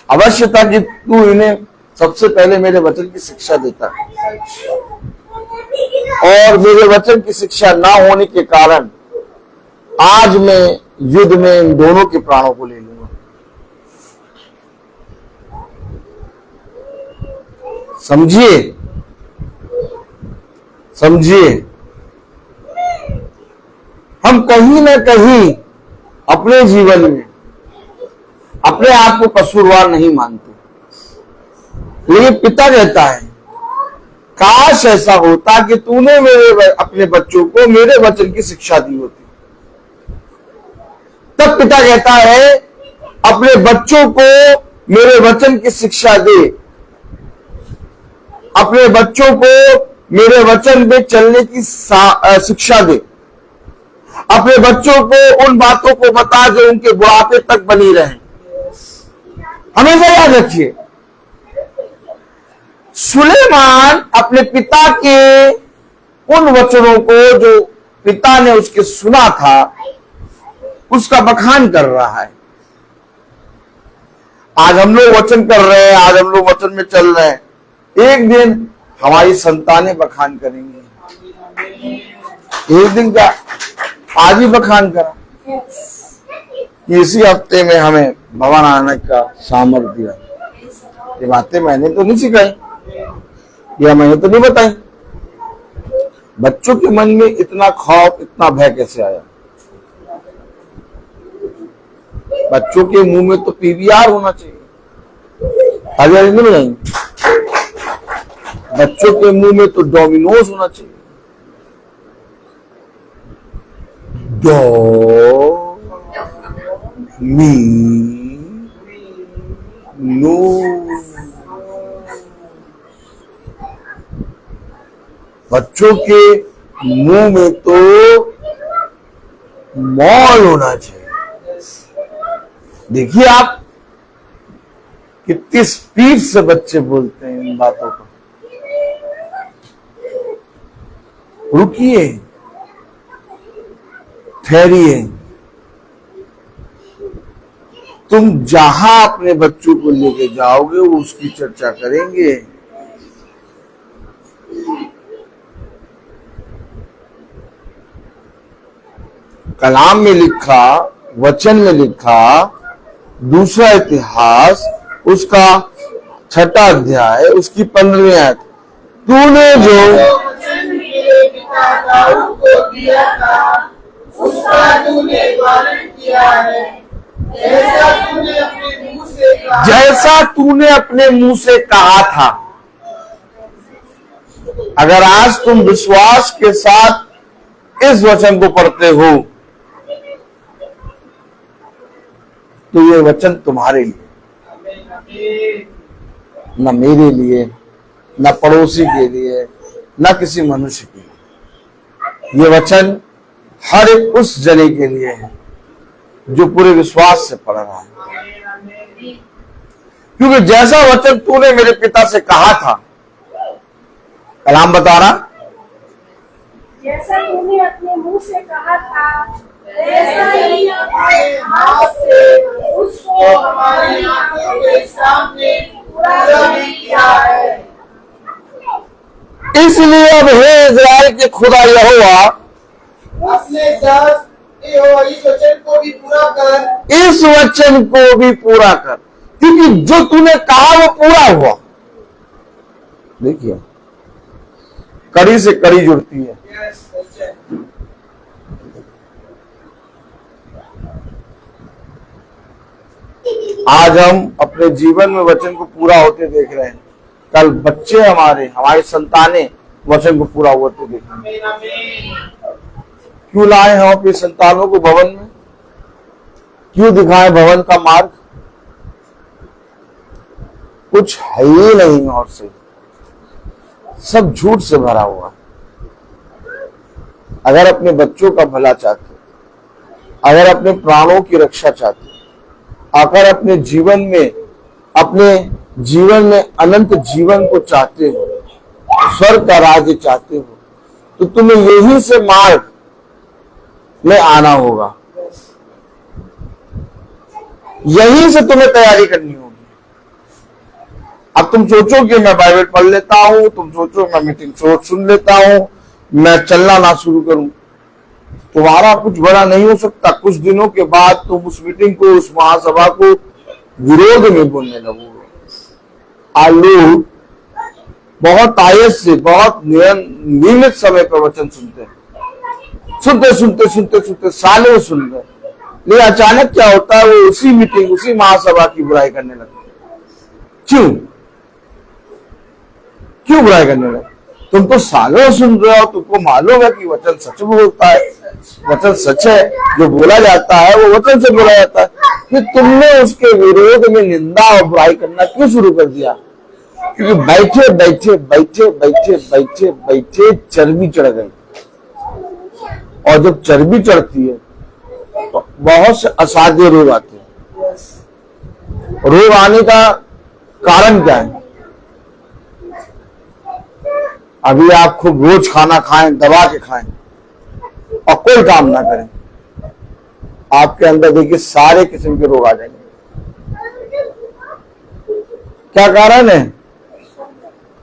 अवश्य था कि तू इन्हें सबसे पहले मेरे वचन की शिक्षा देता, और मेरे वचन की शिक्षा ना होने के कारण आज मैं युद्ध में इन दोनों के प्राणों को ले लूंगा। समझिए, समझिए, हम कहीं ना कहीं अपने जीवन में अपने आप को कसूरवार नहीं मानते, लेकिन पिता कहता है, काश ऐसा होता कि तूने मेरे अपने बच्चों को मेरे वचन की शिक्षा दी होती। तब पिता कहता है, अपने बच्चों को मेरे वचन की शिक्षा दे, अपने बच्चों को मेरे वचन पे चलने की शिक्षा दे, अपने बच्चों को उन बातों को बता जो उनके बुढ़ापे तक बनी रहे। हमेशा याद रखिए, सुलेमान अपने पिता के उन वचनों को जो पिता ने उसके सुना था उसका बखान कर रहा है। आज हम लोग वचन कर रहे हैं, आज हम लोग वचन में चल रहे हैं, एक दिन हमारी संतानें बखान करेंगी। एक दिन क्या, आज ही बखान करा। इसी हफ्ते में हमें भवन आने का सामर्थ्य दिया। ये बातें मैंने तो नहीं सिखाई या मैंने तो नहीं बताई। बच्चों के मन में इतना खौफ, इतना भय कैसे आया? बच्चों के मुंह में तो पीवीआर होना चाहिए, अगर नहीं बनाएंगे। बच्चों के मुंह में तो डोमिनोज होना चाहिए। नो, बच्चों के मुंह में तो मौन होना चाहिए। देखिए आप कितनी स्पीड से बच्चे बोलते हैं इन बातों को। रुकिए, ठहरिए। तुम जहां अपने बच्चों को लेके जाओगे वो उसकी चर्चा करेंगे। कलाम में लिखा, वचन में लिखा, दूसरा इतिहास उसका 6वां अध्याय उसकी 15वीं आयत, तूने जो जैसा तूने अपने मुंह से कहा था। अगर आज तुम विश्वास के साथ इस वचन को पढ़ते हो तो ये वचन तुम्हारे लिए, न मेरे लिए, न पड़ोसी के लिए, न किसी मनुष्य के लिए। ये वचन हर एक उस जने के लिए है जो पूरे विश्वास से पढ़ रहा है। क्योंकि जैसा वचन तूने मेरे पिता से कहा था, कलाम बता रहा, जैसा तूने अपने मुंह से कहा था वैसा ही अपने हाथ से उसको हमारी आंखों के सामने पूरा किया है। इसलिए अब हे इज़राइल के खुदा यहोवा, अपने दास यहोवा इस वचन को भी पूरा कर, इस वचन को भी पूरा कर, क्योंकि जो तूने कहा वो पूरा हुआ। देखिए कड़ी से कड़ी जुड़ती है। आज हम अपने जीवन में वचन को पूरा होते देख रहे हैं। कल बच्चे हमारे संतानें वचन को पूरा होते देख रहे हैं। क्यों लाए हम अपनी संतानों को भवन में? क्यों दिखाएं भवन का मार्ग? कुछ है ही नहीं और से, सब झूठ से भरा हुआ। अगर अपने बच्चों का भला चाहते, अगर अपने प्राणों की रक्षा चाहते, अगर अपने जीवन में अनंत जीवन को चाहते हो, स्वर्ग का राज्य चाहते हो, तो तुम्हें यही से मार्ग में आना होगा। यहीं से तुम्हें तैयारी करनी होगी। अब तुम सोचो कि मैं बाइबल पढ़ लेता हूं, तुम सोचो मैं मीटिंग सुन लेता हूं, मैं चलना ना शुरू करूं। तुम्हारा कुछ बड़ा नहीं हो सकता। कुछ दिनों के बाद तुम उस मीटिंग को, उस महासभा को विरोध में बोलने लगोगे। आज लोग बहुत आयत से, बहुत नियमित समय पर वचन सुनते सालों सुन रहे, लेकिन अचानक क्या होता है, वो उसी मीटिंग, उसी महासभा की बुराई करने लगते। क्यों बुराई करने लगे? तुम तो सालों सुन रहे हो, तुमको मालूम है कि वचन सच बोलता है, वचन सच है, जो बोला जाता है वो वचन से बोला जाता है, कि तुमने उसके विरोध में निंदा और बुराई करना क्यों शुरू कर दिया? क्योंकि बैठे चर्बी चढ़ गई। और जब चर्बी चढ़ती है तो बहुत से असाध्य रोग आते हैं। रोग आने का कारण क्या है? अभी आप खूब रोज खाना खाएं, दबा के खाएं और कोई काम ना करें, आपके अंदर देखिए सारे किस्म के रोग आ जाएंगे। क्या कारण है?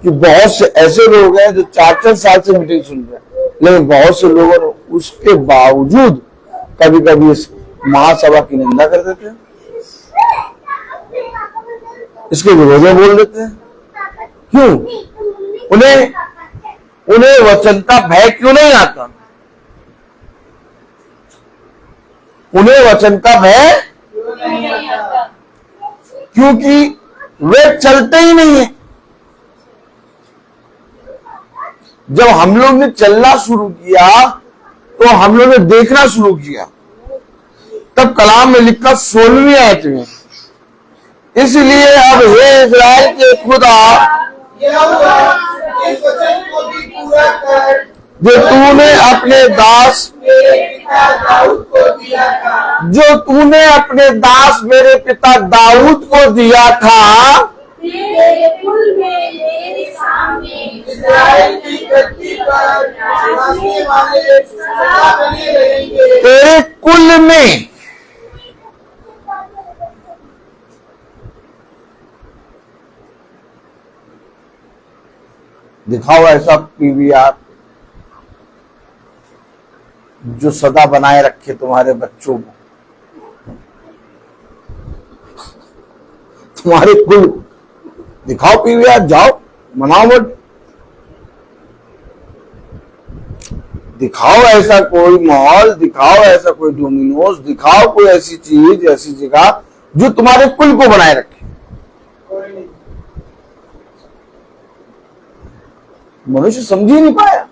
कि बहुत से ऐसे लोग हैं जो 4-4 साल से मीटिंग सुन रहे हैं, लेकिन बहुत से लोगों ने उसके बावजूद कभी कभी इस महासभा की निंदा कर देते हैं, इसके विरोध में बोल देते हैं। क्यों? उन्हें वचन का भय क्यों नहीं आता? उन्हें वचन का भय क्योंकि वे चलते ही नहीं है। जब हम लोग ने चलना शुरू किया तो हम लोग ने देखना शुरू किया, तब कलाम में लिखा 16वीं आयत में, इसलिए अब हे इज़राइल के खुदा, इस वचन को भी पूरा कर जो तूने अपने दास जो तूने अपने दास मेरे पिता दाऊद को दिया था, तेरे कुल में मेरे सामने इस्राएल की गद्दी पर चढ़ाने वाले सदा बने रहेंगे। तेरे कुल में। दिखाओ ऐसा पीवीआर जो सदा बनाए रखे तुम्हारे बच्चों को, तुम्हारे कुल। दिखाओ पीवीआर, जाओ मनाओ मत। दिखाओ ऐसा कोई मॉल, दिखाओ ऐसा कोई डोमिनोज, दिखाओ कोई ऐसी चीज, ऐसी जगह जो तुम्हारे कुल को बनाए रखे। मनुष्य समझ ही नहीं पाया,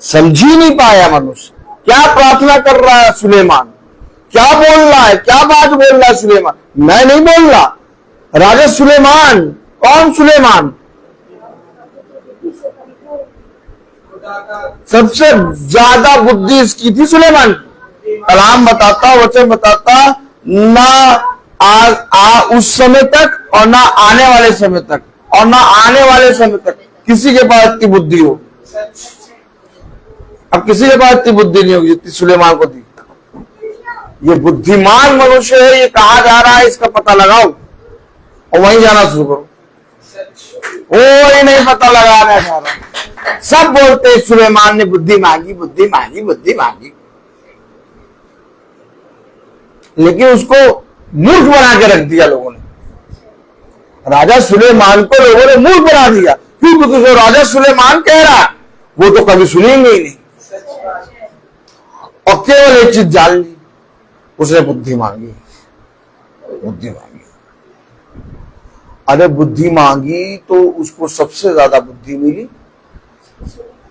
समझ ही नहीं पाया मनुष्य। क्या प्रार्थना कर रहा है सुलेमान, क्या बोल रहा है, क्या बात बोल रहा है सुलेमान? मैं नहीं बोल रहा, राजा सुलेमान। कौन सुलेमान? सबसे ज्यादा बुद्धि इसकी थी सुलेमान। कलाम बताता, वचन बताता, ना उस समय तक और ना आने वाले समय तक, और ना आने वाले समय तक किसी के पास इतनी बुद्धि हो। अब किसी के पास इतनी बुद्धि नहीं होगी जितनी सुलेमान को दी। ये बुद्धिमान मनुष्य है, ये कहा जा रहा है, इसका पता लगाओ और वहीं जाना शुरू करो। कोई नहीं पता लगाना चाह रहा, सब बोलते सुलेमान ने बुद्धि मांगी, बुद्धि मांगी, बुद्धि मांगी, लेकिन उसको मूर्ख बना के रख दिया लोगों ने। राजा सुलेमान को लोगों ने मूर्ख बना दिया। क्यों? क्योंकि जो राजा सुलेमान कह रहा वो तो कभी सुनेंगे ही नहीं। और केवल एक चीज जान ली, उसने बुद्धि मांगी, बुद्धि मांगी। अरे बुद्धि मांगी तो उसको सबसे ज्यादा बुद्धि मिली।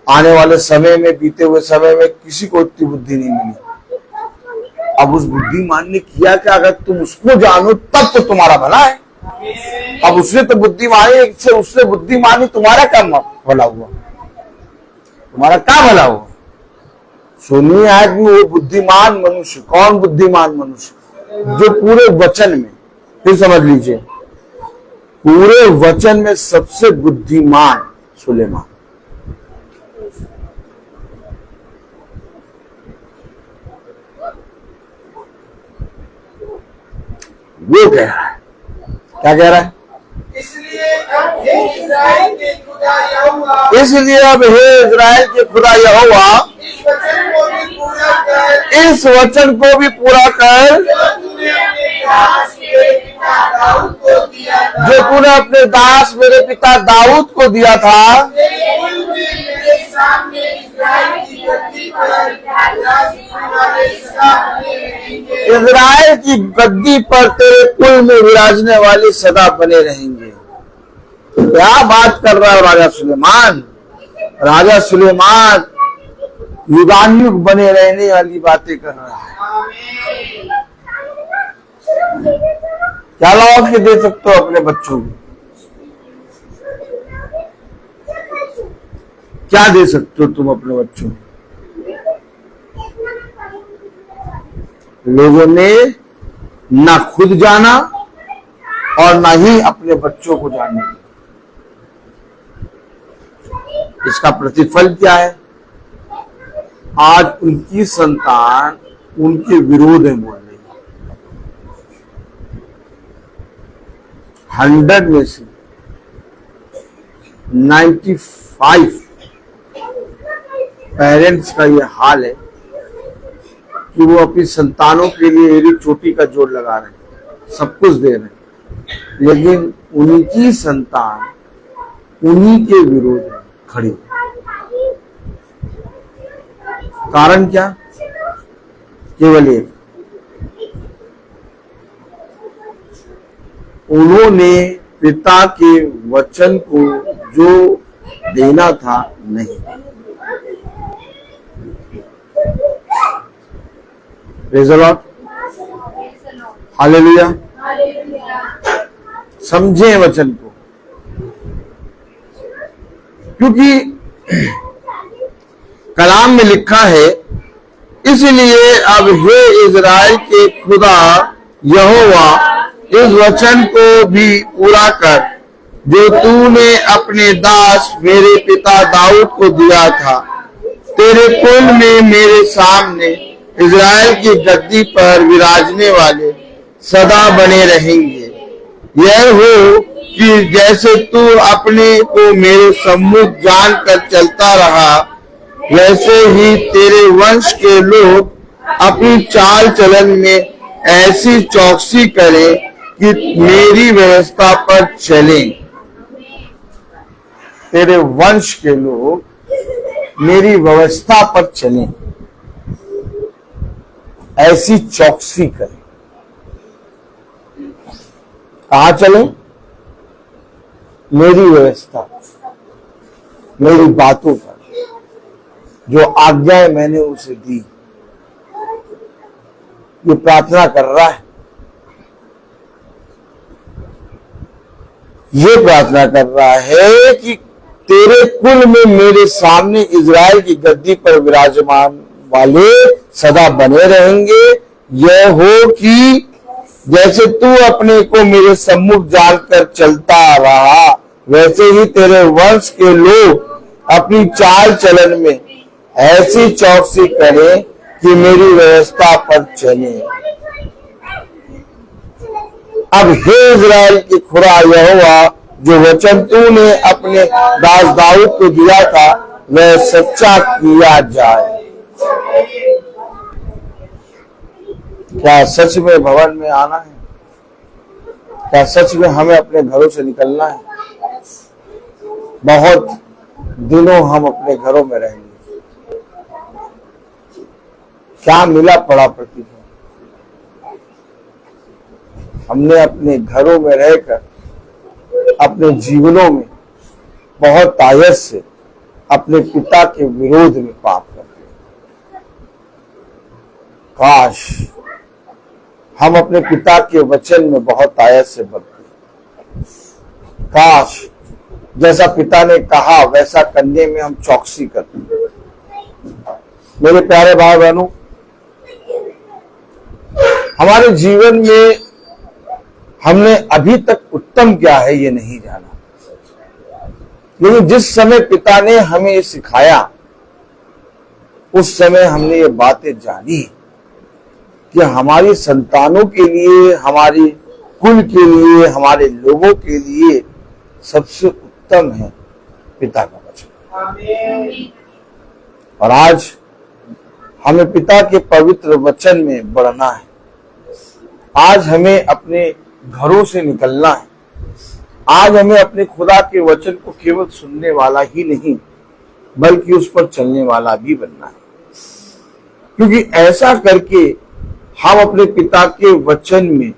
आने वाले समय में, बीते हुए समय में किसी को इतनी बुद्धि नहीं मिली। अब उस बुद्धिमान ने किया क्या? अगर तुम उसको जानो तब तो तुम्हारा भला है। अब उसने तो बुद्धि मानी, उसने बुद्धि मानी, तुम्हारा क्या भला हुआ? तुम्हारा क्या भला हुआ? सुनिए आज भी वो बुद्धिमान मनुष्य। कौन बुद्धिमान मनुष्य? जो पूरे वचन में, फिर समझ लीजिए, पूरे वचन में सबसे बुद्धिमान सुलेमान। वो कह रहा है, क्या कह रहा है? इसलिए अब हे इस्राएल के खुदा यहोवा, इसलिए अब हे इस्राएल के खुदा यहोवा, इस वचन को भी पूरा कर, इस वचन को भी पूरा कर जो तूने अपने दास मेरे पिता दाऊद को दिया था। जो तूने अपने दास मेरे पिता दाऊद को दिया था। तेरे कुल में मेरे सामने इस्राएल की गद्दी पर तुम्हारे सदा बने रहेंगे। इस्राएल की गद्दी पर तेरे कुल में विराजने वाले सदा बने रहेंगे। क्या बात कर रहा है राजा सुलेमान? राजा सुलेमान युगानुयुग बने रहने वाली बातें कर रहा है। क्या लाओ के दे सकते हो अपने बच्चों को? क्या दे सकते हो तुम अपने बच्चों को? लोगों ने ना खुद जाना और ना ही अपने बच्चों को जानने दिया। इसका प्रतिफल क्या है? आज उनकी संतान उनके विरोध में बोल रही है। 100 में से 95 पेरेंट्स का ये हाल है कि वो अपनी संतानों के लिए एड़ी चोटी का जोड़ लगा रहे हैं, सब कुछ दे रहे हैं, लेकिन उनकी संतान उन्हीं के विरोध में खड़ी। कारण क्या? केवल एक, उन्होंने पिता के वचन को जो देना था नहीं। Praise the Lord, hallelujah. समझे वचन को, क्योंकि कलाम में लिखा है इसलिए अब हे इज़राइल के खुदा यहोवा, इस वचन को भी पूरा कर जो तूने अपने दास मेरे पिता दाऊद को दिया था। तेरे कुल में मेरे सामने इज़राइल की गद्दी पर विराजने वाले सदा बने रहेंगे। यह हो कि जैसे तू अपने को मेरे सम्मुख जान कर चलता रहा, वैसे ही तेरे वंश के लोग अपनी चाल चलन में ऐसी चौकसी करें कि मेरी व्यवस्था पर चलें। तेरे वंश के लोग मेरी व्यवस्था पर चलें, ऐसी चौकसी करें। कहां चलें? मेरी व्यवस्था, मेरी बातों पर, जो आज्ञाएं मैंने उसे दी। ये प्रार्थना कर रहा है, ये प्रार्थना कर रहा है कि तेरे कुल में मेरे सामने इज़राइल की गद्दी पर विराजमान वाले सदा बने रहेंगे। यह हो कि जैसे तू अपने को मेरे सम्मुख जानकर चलता रहा, वैसे ही तेरे वंश के लोग अपनी चाल चलन में ऐसी चौकसी करें कि मेरी व्यवस्था पर चले। अब हे इज़राइल की खुदा यहोवा, जो वचन तूने अपने दास दाऊद को दिया था, वह सच्चा किया जाए। क्या सच में भवन में आना है? क्या सच में हमें अपने घरों से निकलना है? बहुत दिनों हम अपने घरों में रहेंगे। क्या मिला पड़ा प्रतीत है? हमने अपने घरों में रहकर अपने जीवनों में बहुत आयत से अपने पिता के विरोध में पाप कर दिया। काश हम अपने पिता के वचन में बहुत आयत से बरते। काश जैसा पिता ने कहा वैसा करने में हम चौकसी करते। मेरे प्यारे भाई बहनों, हमारे जीवन में हमने अभी तक उत्तम क्या है ये नहीं जाना, लेकिन जिस समय पिता ने हमें ये सिखाया, उस समय हमने ये बातें जानी कि हमारी संतानों के लिए, हमारी कुल के लिए, हमारे लोगों के लिए सबसे उत्तम है पिता का वचन। और आज हमें पिता के पवित्र वचन में बढ़ना है। आज हमें अपने घरों से निकलना है। आज हमें अपने खुदा के वचन को केवल सुनने वाला ही नहीं, बल्कि उस पर चलने वाला भी बनना है, क्योंकि ऐसा करके हम अपने पिता के वचन में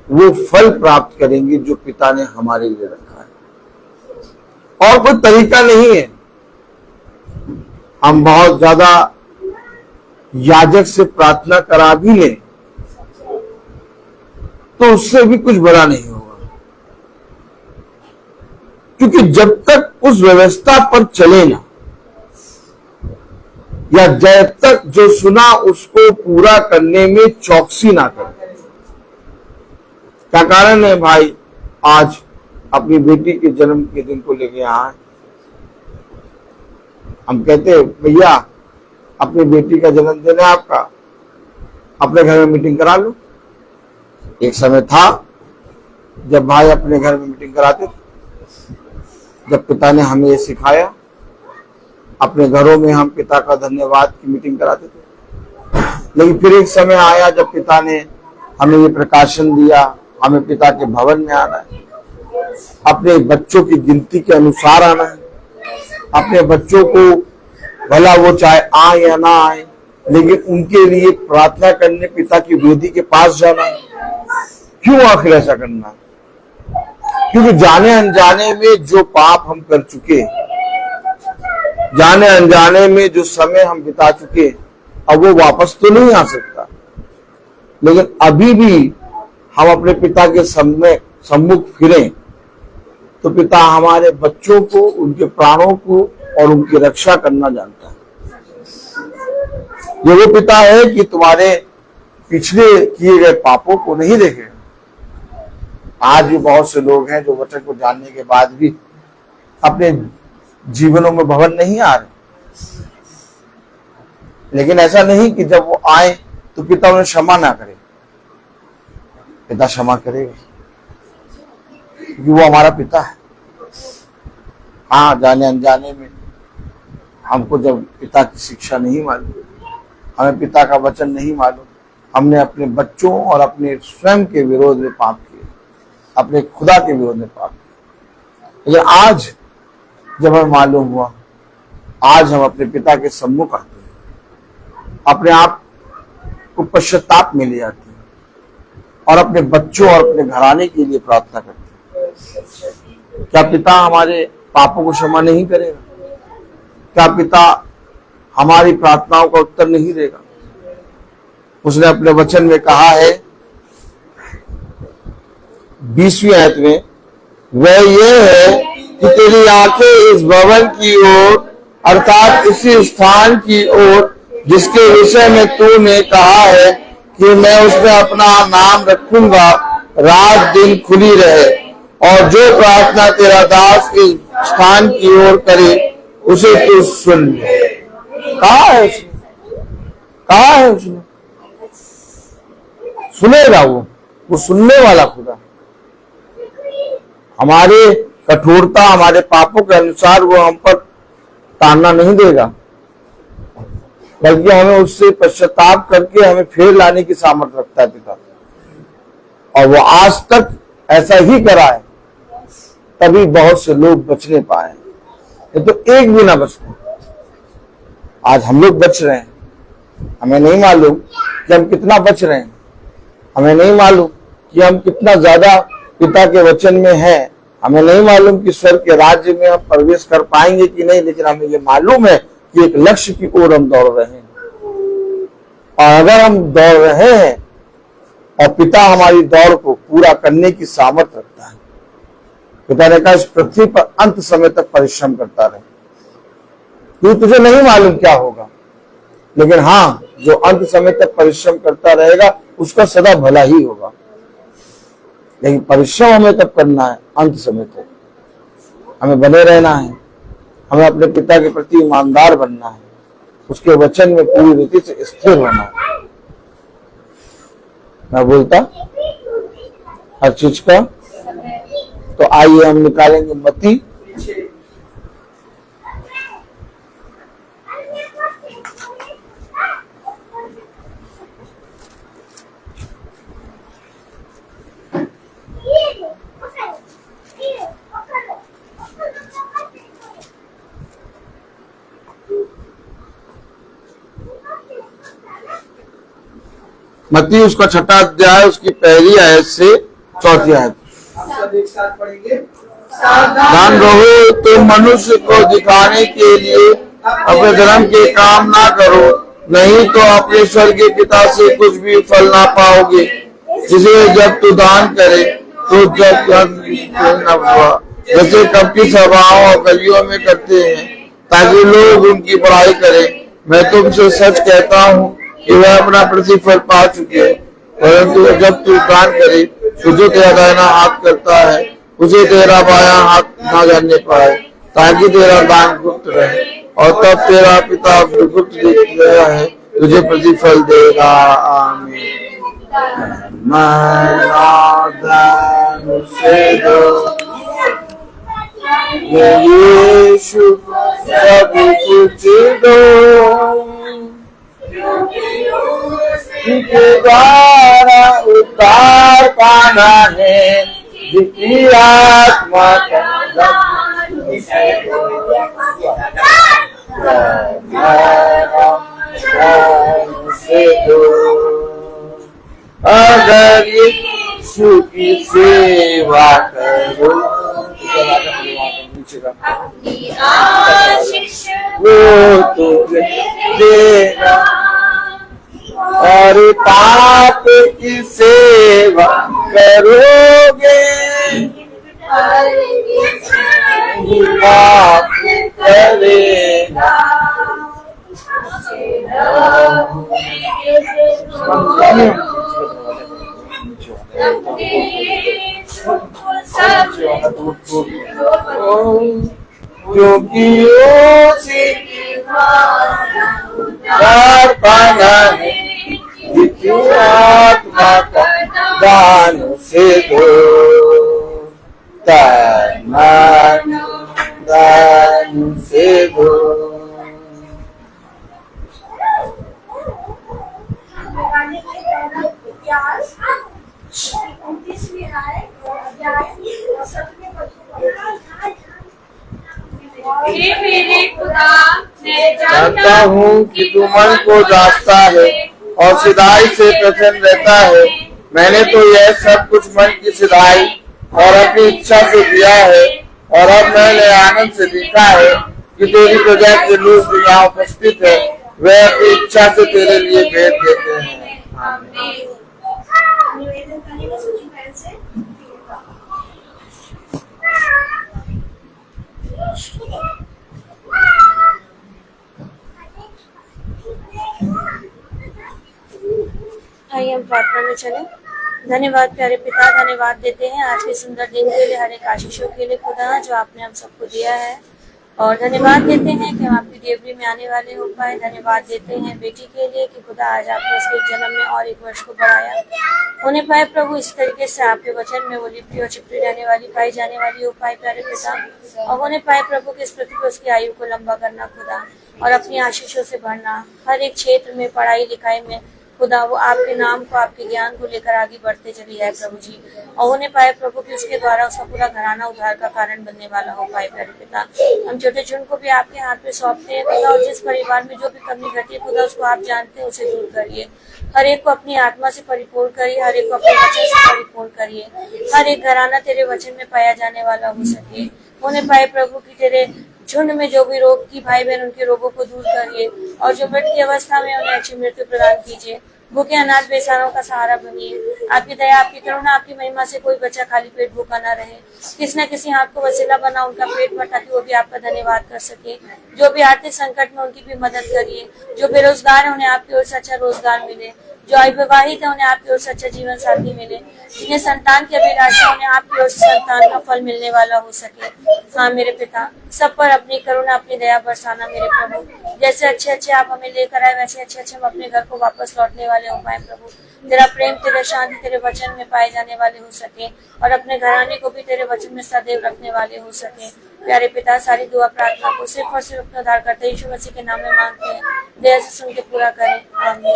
वो फल प्राप्त करेंगे जो पिता ने हमारे लिए रखा है। और कोई तरीका नहीं है। हम बहुत ज्यादा याजक से प्रार्थना करा भी लें तो उससे भी कुछ बड़ा नहीं होगा, क्योंकि जब तक उस व्यवस्था पर चले ना, या जब तक जो सुना उसको पूरा करने में चौकसी ना करें। क्या कारण है भाई? आज अपनी बेटी के जन्म के दिन को लेके आए, हम कहते भैया अपनी बेटी का जन्मदिन है आपका, अपने घर में मीटिंग करा लो। एक समय था जब भाई अपने घर में मीटिंग कराते थे, जब पिता ने हमें ये सिखाया, अपने घरों में हम पिता का धन्यवाद की मीटिंग कराते थे। लेकिन फिर एक समय आया जब पिता ने हमें ये प्रकाशन दिया, हमें पिता के भवन में आना है, अपने बच्चों की गिनती के अनुसार आना है, अपने बच्चों को भला वो चाहे आए या ना आए, लेकिन उनके लिए प्रार्थना करने पिता की वेदी के पास जाना है। क्यों आखिर ऐसा करना? क्योंकि जाने अनजाने में जो पाप हम कर चुके, जाने अनजाने में जो समय हम बिता चुके, अब वो वापस तो नहीं आ सकता। लेकिन अभी भी हम अपने पिता के सम्मुख फिरें तो पिता हमारे बच्चों को, उनके प्राणों को और उनकी रक्षा करना जानता है। ये वो पिता है कि तुम्हारे पिछले किए गए पापों को नहीं देखेगा। आज भी बहुत से लोग हैं जो वचन को जानने के बाद भी अपने जीवनों में भवन नहीं आ रहे। लेकिन ऐसा नहीं कि जब वो आए तो पिता उन्हें क्षमा ना करे। पिता क्षमा करेगा क्योंकि वो हमारा पिता है। हाँ, जाने अनजाने में हमको जब पिता की शिक्षा नहीं मालूम, हमें पिता का वचन नहीं मालूम, हमने अपने बच्चों और अपने स्वयं के विरोध में पाप किए, अपने खुदा के विरोध में पाप किए। लेकिन आज जब हमें मालूम हुआ, आज हम अपने पिता के सम्मुख आते हैं, अपने आप को पश्चाताप में ले जाते हैं और अपने बच्चों और अपने घराने के लिए प्रार्थना करते हैं। क्या पिता हमारे पापों को क्षमा नहीं करेगा? क्या पिता हमारी प्रार्थनाओं का उत्तर नहीं देगा? उसने अपने वचन में कहा है 20वीं आयत में, वह ये है कि तेरी आंखें इस भवन की ओर अर्थात इसी स्थान की ओर जिसके विषय में तूने कहा है कि मैं उसमें अपना नाम रखूंगा, रात दिन खुली रहे, और जो प्रार्थना तेरा दास इस स्थान की ओर करे उसे तू सुन ले। कहा है उसने? कहा है उसने? सुनेगा वो सुनने वाला खुदा। हमारे कठोरता, हमारे पापों के अनुसार वो हम पर ताड़ना नहीं देगा, बल्कि हमें उससे पश्चाताप करके हमें फिर लाने की सामर्थ्य रखता है पिता। और वो आज तक ऐसा ही करा है, तभी बहुत से लोग बचने पाए, ये तो एक भी ना बचते। आज हम लोग बच रहे हैं, हमें नहीं मालूम कि हम कितना बच रहे हैं, हमें नहीं मालूम कि हम कितना ज्यादा पिता के वचन में हैं, हमें नहीं मालूम कि स्वर्ग के राज्य में हम प्रवेश कर पाएंगे कि नहीं, लेकिन हमें ये मालूम है कि एक लक्ष्य की ओर हम दौड़ रहे हैं। और अगर हम दौड़ रहे हैं और पिता हमारी दौड़ को पूरा करने की सामर्थ्य रखता है, पिता ने कहा इस पृथ्वी पर अंत समय तक परिश्रम करता रहे, क्योंकि तुझे नहीं मालूम क्या होगा, लेकिन हाँ, जो अंत समय तक परिश्रम करता रहेगा उसका सदा भला ही होगा। लेकिन परिश्रम हमें तब करना है अंत समय तक, हमें बने रहना है, हमें अपने पिता के प्रति ईमानदार बनना है, उसके वचन में पूरी रीति से स्थिर होना है। मैं बोलता हर चीज का, तो आइए हम निकालेंगे मत्ती 6 उसका 6वां अध्याय उसकी पहली आयत से 4वीं आयत। सब एक साथ पढ़ेंगे। ध्यान रहो, तुम मनुष्य को दिखाने के लिए अपने धर्म के काम ना करो, नहीं तो अपने स्वर्गीय पिता से कुछ भी फल ना पाओगे। इसलिए जब तू दान करे तो जैसे कपटी सभाओं और गलियों में करते हैं ताकि लोग उनकी बड़ाई करें। मैं तुमसे सच कहता हूँ कि वह अपना प्रतिफल पा चुके, परंतु जब तू दान करे तो जो तेरा दाहिना हाथ करता है उसे तेरा बायां हाथ ना जानने पाए, ताकि तेरा दान गुप्त रहे, और तब तेरा पिता गुप्त देख रहा है तुझे प्रतिफल देगा। आमीन। यीशु सब कुछ दो, जिसके द्वारा उद्धार पाना है, जिसकी आत्मा का से दो। अगर यीशु की सेवा करो वो तुझे देगा, और पाप की सेवा करोगे पाप करेगा। क्योंकि उसी प्यार पाना है आत्मा का दान से दो दान से दो। हे मेरे खुदा, मैं जानता हूँ कि तू मन को जांचता है और सिधाई से प्रसन्न रहता है। मैंने तो यह सब कुछ मन की सिधाई और अपनी इच्छा से दिया है, और अब मैंने आनंद से देखा है कि तेरी प्रजा के लोग जो यहाँ उपस्थित है वे अपनी इच्छा से तेरे लिए भेंट देते हैं। निवेदन करेंगे सूची बहन से। आइए हम प्रार्थना में चलें। धन्यवाद प्यारे पिता, धन्यवाद देते हैं आज के सुंदर दिन के लिए, हर एक आशीषों के लिए खुदा जो आपने हम सबको दिया है, और धन्यवाद देते हैं कि हम आपकी देवरी में आने वाले हो पाए। धन्यवाद देते हैं बेटी के लिए कि खुदा आज आपने उसके जन्म में और एक वर्ष को बढ़ाया होने पाए प्रभु। इस तरीके से आपके वचन में वो लिपटी और चिपटी रहने वाली पाई जाने वाली हो पाए प्यारे पिता, और होने पाए प्रभु कि इस पृथ्वी पर उसकी आयु को लंबा करना खुदा, और अपनी आशीषों से भरना हर एक क्षेत्र में, पढ़ाई लिखाई में खुदा, वो आपके नाम को, आपके ज्ञान को लेकर आगे बढ़ते चली जाए प्रभु जी, और होने पाए प्रभु कि उसके द्वारा उसका पूरा घराना उद्धार का कारण बनने वाला हो पाए प्यारे पिता। हम छोटे चुन को भी आपके हाथ में सौंपते हैं खुदा, और जिस परिवार में जो भी कमी घटी है खुदा उसको आप जानते हैं, उसे दूर करिए। हर एक को अपनी आत्मा से परिपूर्ण करिए, हर एक को अपने वचन से परिपूर्ण करिए, हर एक घराना तेरे वचन में पाया जाने वाला हो सके। होने पाए प्रभु की तेरे झुंड में जो भी रोग की भाई बहन, उनके रोगों को दूर करिए, और जो मृत्यु की अवस्था में उन्हें अच्छी मृत्यु प्रदान कीजिए। भूखे अनाथ बेसहारों का सहारा बनिए। आपकी दया, आपकी करुणा, आपकी महिमा से कोई बच्चा खाली पेट भूखा न रहे। किसी न किसी हाथ को वसीला बना उनका पेट भर, ताकि वो भी आपका धन्यवाद कर सके। जो भी आर्थिक संकट में उनकी भी मदद करिए। जो बेरोजगार है उन्हें आपकी ओर से अच्छा रोजगार मिले। जो अविवाहित है उन्हें आपकी ओर से अच्छा जीवन साथी मिले। जिन्हें संतान की अभिलाषा उन्हें आपकी ओर से संतान का फल मिलने वाला हो सके। हाँ मेरे पिता, सब पर अपनी करुणा, अपनी दया बरसाना मेरे प्रभु। जैसे अच्छे अच्छे आप हमें लेकर आए, वैसे अच्छे अच्छे हम अपने घर को वापस लौटने वाले हो पाए प्रभु। तेरा प्रेम, तेरा शांति तेरे वचन में पाए जाने वाले हो सके, और अपने घराने को भी तेरे वचन में सदैव रखने वाले हो सके। प्यारे पिता, सारी दुआ प्रार्थना को सिर्फ और सिर्फ अपने उद्धारकर्ता यीशु मसीह के नाम में मांगते हैं। दया से सुन के पूरा करें, आमीन।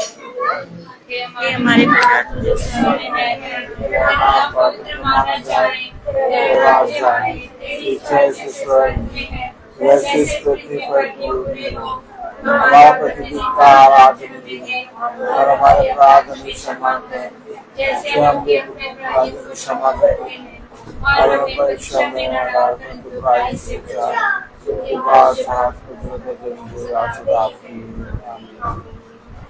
ये हमारे पिता तू जो स्वर्ग में है, तेरा नाम पवित्र माना जाए, तेरा राज्य आए, तेरी इच्छा जैसे स्वर्ग में है वैसे इस पृथ्वी पर भी हो। हमारा प्रतिदिन का आहार दीजिए, और हमारे अपराध हमें क्षमा करें जैसे हम भी अपने अपराधियों को क्षमा करते हैं, और हमें परीक्षा में न डालकर बुराई से बचाओ।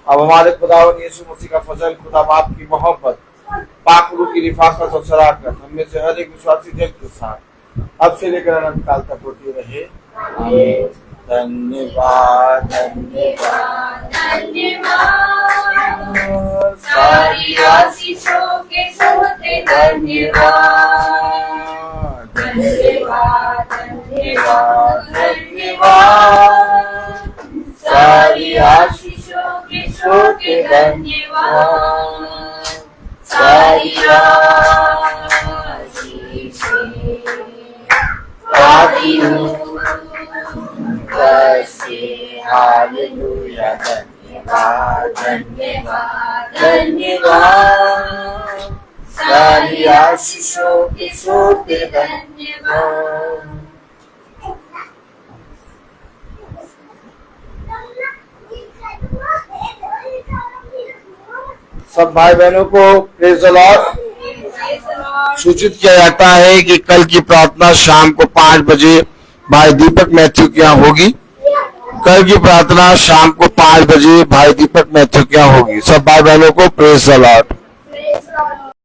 अब हमारे खुदावन यीशु मसीह का फजल, खुदा बाप की मोहब्बत, पाक रूह की रिफाकत और शराकत हम में से हर एक विश्वासी जन के साथ अब से लेकर अनंत काल तक होती रहे, आमीन। धन्यवाद धन्यवाद धन्यवाद, सारी आशीषों के सोते धन्यवाद धन्यवाद धन्यवाद धन्यवाद, सारी आशीषों के सोते धन्यवाद, सारी हालेलुया, धन्यवाद धन्यवाद धन्यवाद, सारी आशीषों के सोते धन्यवाद। सब भाई बहनों को प्रेज़ द लॉर्ड सूचित किया जाता है कि कल की प्रार्थना शाम को 5 बजे भाई दीपक मैथ्यू के यहाँ होगी। कल की प्रार्थना शाम को 5 बजे भाई दीपक मैथ्यू के यहाँ होगी। सब भाई बहनों को प्रेज़ द लॉर्ड।